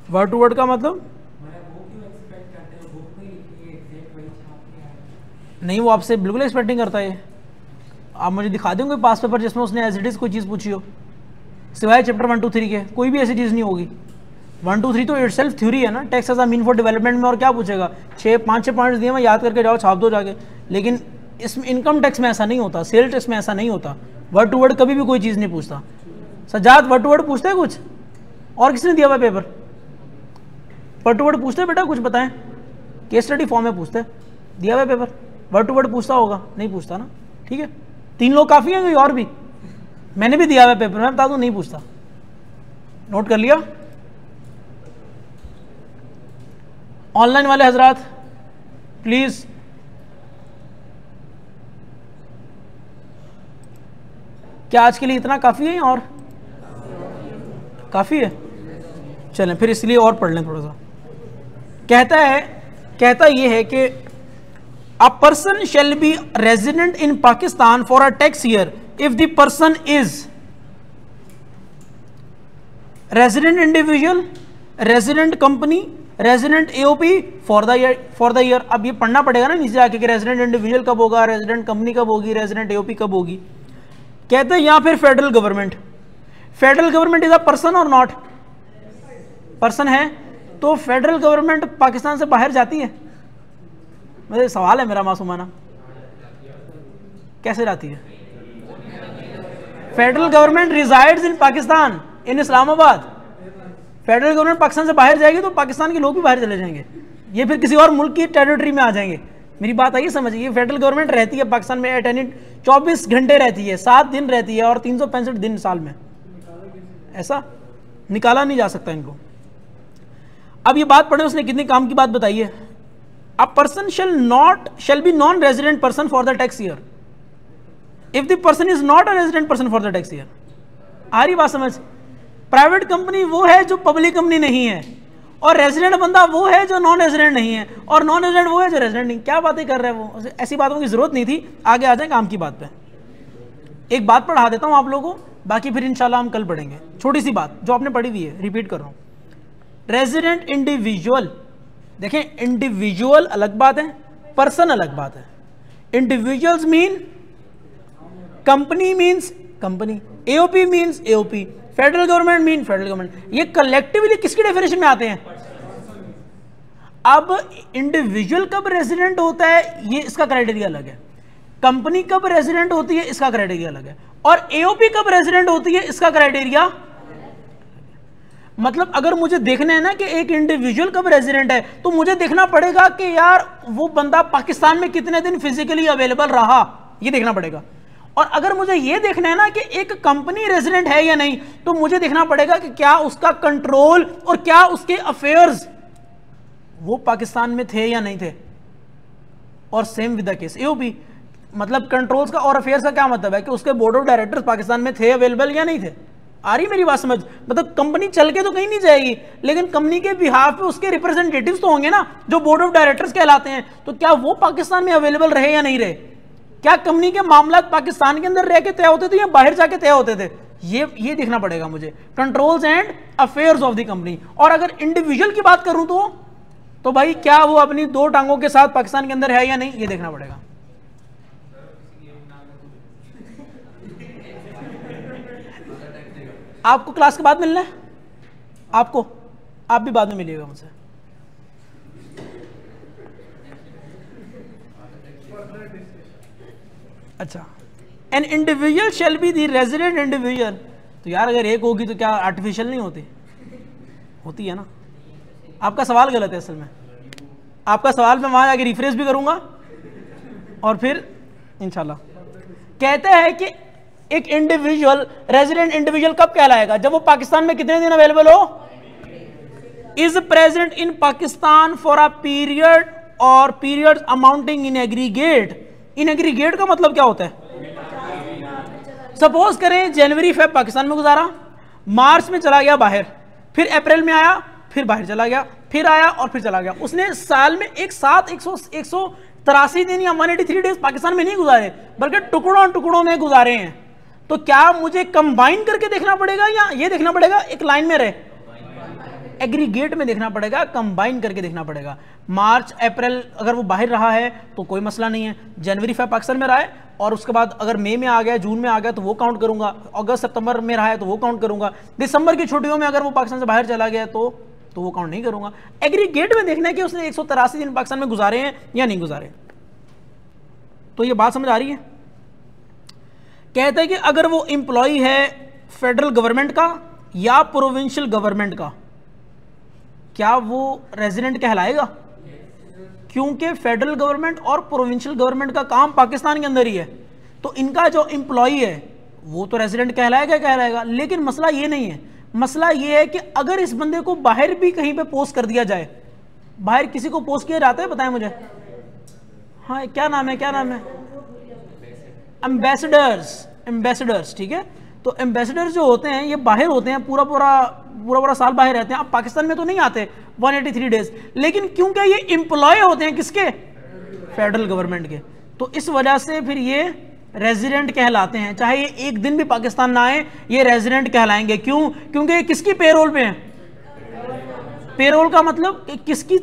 वर्ड टू वर्ड का मतलब नहीं, वो आपसे बिल्कुल एक्सपेक्टिंग करता है। आप मुझे दिखा देंगे पास पेपर जिसमें उसने एज इट इज कोई चीज़ पूछी हो, सिवाय चैप्टर 1 2 3 के कोई भी ऐसी चीज़ नहीं होगी। 1 2 3 तो इटसेल्फ थ्योरी है ना, tax as a mean for development में, और क्या पूछेगा? 5-6 पॉइंट्स दिए, मैं याद करके जाओ, छाप दो जाके। लेकिन इसमें इनकम टैक्स में ऐसा नहीं होता, सेल टैक्स में ऐसा नहीं होता। वर्ड टू वर्ड कभी भी कोई चीज़ नहीं पूछता। सजाद वर्ड टू वर्ड पूछते हैं कुछ? और किसने दिया हुआ पेपर? वर्ड टू वर्ड पूछते हैं बेटा? कुछ बताएं, केस स्टडी फॉर्म में पूछते हैं, दिया हुआ पेपर। वर्ड टू वर्ड पूछता होगा? नहीं पूछता ना। ठीक है, 3 लोग काफ़ी हैं, कोई और भी? मैंने भी दिया हुआ पेपर, मैं बता दूं नहीं पूछता। नोट कर लिया? ऑनलाइन वाले हजरात प्लीज, क्या आज के लिए इतना काफ़ी है और काफ़ी है? चलें फिर इसलिए और पढ़ लें थोड़ा सा। कहता ये है कि a person shall be resident in Pakistan for a tax year if the person is resident individual, resident company, resident AOP for the year. अब ये पढ़ना पड़ेगा ना नीचे आके कि रेजिडेंट इंडिविजुअल कब होगा, रेजिडेंट कंपनी कब होगी, रेजिडेंट एओपी कब होगी। कहते हैं या फिर federal government. Federal government is a person और नॉट? पर्सन है, तो फेडरल गवर्नमेंट पाकिस्तान से बाहर जाती है? मेरा सवाल है, मेरा मासूमाना, कैसे जाती है? फेडरल गवर्नमेंट रिजाइड्स इन पाकिस्तान, इन इस्लामाबाद। फेडरल गवर्नमेंट पाकिस्तान से बाहर जाएगी तो पाकिस्तान के लोग भी बाहर चले जाएंगे, ये फिर किसी और मुल्क की टेरिटरी में आ जाएंगे। मेरी बात आइए समझिए, फेडरल गवर्नमेंट रहती है पाकिस्तान में एट एनी 24 घंटे रहती है, 7 दिन रहती है और 365 दिन साल में, ऐसा निकाला नहीं जा सकता इनको। अब ये बात पढ़े, उसने कितनी काम की बात बताई है। A person shall be non resident person for the tax year if the person is not a resident person for the tax year। आ रही बात समझ? प्राइवेट कंपनी वो है जो पब्लिक कंपनी नहीं है, और रेजिडेंट बंदा वो है जो नॉन रेजिडेंट नहीं है, और नॉन रेजिडेंट वो है जो रेजिडेंट नहीं। क्या बातें कर रहे हैं वो, ऐसी बातों की जरूरत नहीं थी। आगे आ जाए काम की बात पे। एक बात पढ़ा देता हूं आप लोगों को, बाकी फिर इंशाल्लाह हम कल पढ़ेंगे। छोटी सी बात जो आपने पढ़ी हुई है, रिपीट कर रहा हूं। रेजिडेंट इंडिविजुअल, देखें इंडिविजुअल अलग बात है, पर्सन अलग बात है। Individuals mean company means company, AOP means AOP, federal government mean federal government. ये कलेक्टिवली किसकी डेफिनेशन में आते हैं? अब इंडिविजुअल कब रेजिडेंट होता है ये इसका क्राइटेरिया अलग है, कंपनी कब रेजिडेंट होती है इसका क्राइटेरिया अलग है, और एओपी कब रेजिडेंट होती है इसका क्राइटेरिया। मतलब अगर मुझे देखना है ना कि एक इंडिविजुअल कब रेजिडेंट है, तो मुझे देखना पड़ेगा कि यार वो बंदा पाकिस्तान में कितने दिन फिजिकली अवेलेबल रहा, ये देखना पड़ेगा। और अगर मुझे ये देखना है ना कि एक कंपनी रेजिडेंट है या नहीं, तो मुझे देखना पड़ेगा कि क्या उसका कंट्रोल और क्या उसके अफेयर्स वो पाकिस्तान में थे या नहीं थे। और same with the case AOP, मतलब कंट्रोल्स का और अफेयर्स का क्या मतलब है कि उसके बोर्ड ऑफ डायरेक्टर्स पाकिस्तान में थे अवेलेबल या नहीं थे। आ रही मेरी बात समझ? मतलब कंपनी चल के तो कहीं नहीं जाएगी, लेकिन कंपनी के बिहाफ पे उसके रिप्रेजेंटेटिव्स तो होंगे ना जो बोर्ड ऑफ डायरेक्टर्स कहलाते हैं, तो क्या वो पाकिस्तान में अवेलेबल रहे या नहीं रहे, क्या कंपनी के मामला पाकिस्तान के अंदर रह के तय होते थे या बाहर जाके तय होते थे, ये देखना पड़ेगा मुझे, controls and affairs of the company. और अगर इंडिविजुअल की बात करूं तो भाई क्या वो अपनी 2 टांगों के साथ पाकिस्तान के अंदर है या नहीं, ये देखना पड़ेगा। आपको क्लास के बाद मिलना है, आपको, आप भी बाद में मिलिएगा मुझसे। अच्छा, an individual shall be the resident individual. तो यार अगर एक होगी तो क्या आर्टिफिशियल नहीं होती? होती है ना। आपका सवाल गलत है असल में, आपका सवाल मैं वहां जाके रिफ्रेश भी करूंगा और फिर इंशाल्लाह। कहते हैं कि एक इंडिविजुअल रेजिडेंट इंडिविजुअल कब कहलाएगा? जब वो पाकिस्तान में कितने दिन अवेलेबल हो, is present in Pakistan for a period or period amounting in aggregate. In aggregate का मतलब क्या होता है? सपोज करें जनवरी फेब पाकिस्तान में गुजारा, मार्च में चला गया बाहर, फिर अप्रैल में आया, फिर बाहर चला गया, फिर आया और फिर चला गया। उसने साल में एक साथ 183 दिन या 183 डेज पाकिस्तान में नहीं गुजारे, बल्कि टुकड़ों टुकड़ों में गुजारे हैं। तो क्या मुझे कंबाइन करके देखना पड़ेगा या ये देखना पड़ेगा एक लाइन में रहे? एग्रीगेट में देखना पड़ेगा, कंबाइन करके देखना पड़ेगा। मार्च अप्रैल अगर वो बाहर रहा है तो कोई मसला नहीं है, जनवरी फेब पाकिस्तान में रहा है और उसके बाद अगर मई में आ गया, जून में आ गया तो वो काउंट करूंगा, अगस्त सितंबर में रहा है तो वो काउंट करूंगा, दिसंबर की छुट्टियों में अगर वो पाकिस्तान से बाहर चला गया तो वो काउंट नहीं करूंगा। एग्रीगेट में देखना है कि उसने 183 दिन पाकिस्तान में गुजारे हैं या नहीं गुजारे। तो ये बात समझ आ रही है? कहते हैं कि अगर वो एम्प्लॉय है फेडरल गवर्नमेंट का या प्रोविंशियल गवर्नमेंट का, क्या वो रेजिडेंट कहलाएगा? क्योंकि फेडरल गवर्नमेंट और प्रोविंशियल गवर्नमेंट का काम पाकिस्तान के अंदर ही है, तो इनका जो एम्प्लॉय है वो तो रेजिडेंट कहलाएगा। लेकिन मसला ये नहीं है, मसला ये है कि अगर इस बंदे को बाहर भी कहीं पे पोस्ट कर दिया जाए, बाहर किसी को पोस्ट किया जाता है, बताएं मुझे। हाँ, क्या नाम है? एम्बेसडर्स, ठीक है। तो एम्बेसडर्स जो होते हैं ये बाहर होते हैं, पूरा साल बाहर रहते हैं। अब पाकिस्तान में तो नहीं आते 183 डेज, लेकिन क्योंकि ये एम्प्लॉय होते हैं किसके? फेडरल गवर्नमेंट के, तो इस वजह से फिर ये रेजिडेंट कहलाते हैं। चाहे ये एक दिन भी पाकिस्तान ना आए, ये रेजिडेंट कहलाएंगे। क्यों? क्योंकि ये किसकी पेरोल पे हैं? पेरोल का मतलब किसकी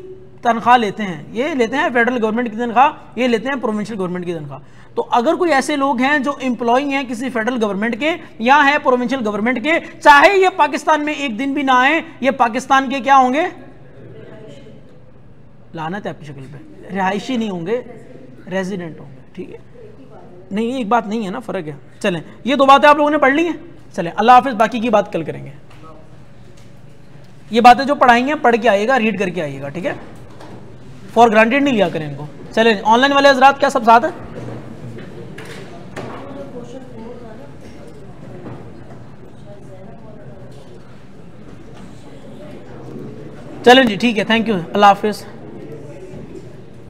तनख्वाह लेते हैं? ये लेते हैं फेडरल गवर्नमेंट की तनख्वाह, ये लेते हैं प्रोविंशियल गवर्नमेंट की तनख्वाह। तो अगर कोई ऐसे लोग हैं जो एम्प्लॉय हैं किसी फेडरल गवर्नमेंट के या है प्रोविंशियल गवर्नमेंट के, चाहे ये पाकिस्तान में एक दिन भी ना आए, ये पाकिस्तान के क्या होंगे? लानत है आपकी शक्ल पे, रिहायशी नहीं होंगे, रेजिडेंट होंगे, ठीक है। नहीं एक बात नहीं है ना, फ़र्क है। चलें, ये 2 बातें आप लोगों ने पढ़ ली हैं। चलें, अल्लाह हाफिज़, बाकी की बात कल करेंगे। ये बातें जो पढ़ाएंगे पढ़ के आइएगा, रीड करके आइएगा, ठीक है। फॉर ग्रांटेड नहीं लिया करें इनको। चलें, ऑनलाइन वाले हजरात क्या सब साथ है? चलें जी, ठीक है, थैंक यू, अल्लाह हाफिज़।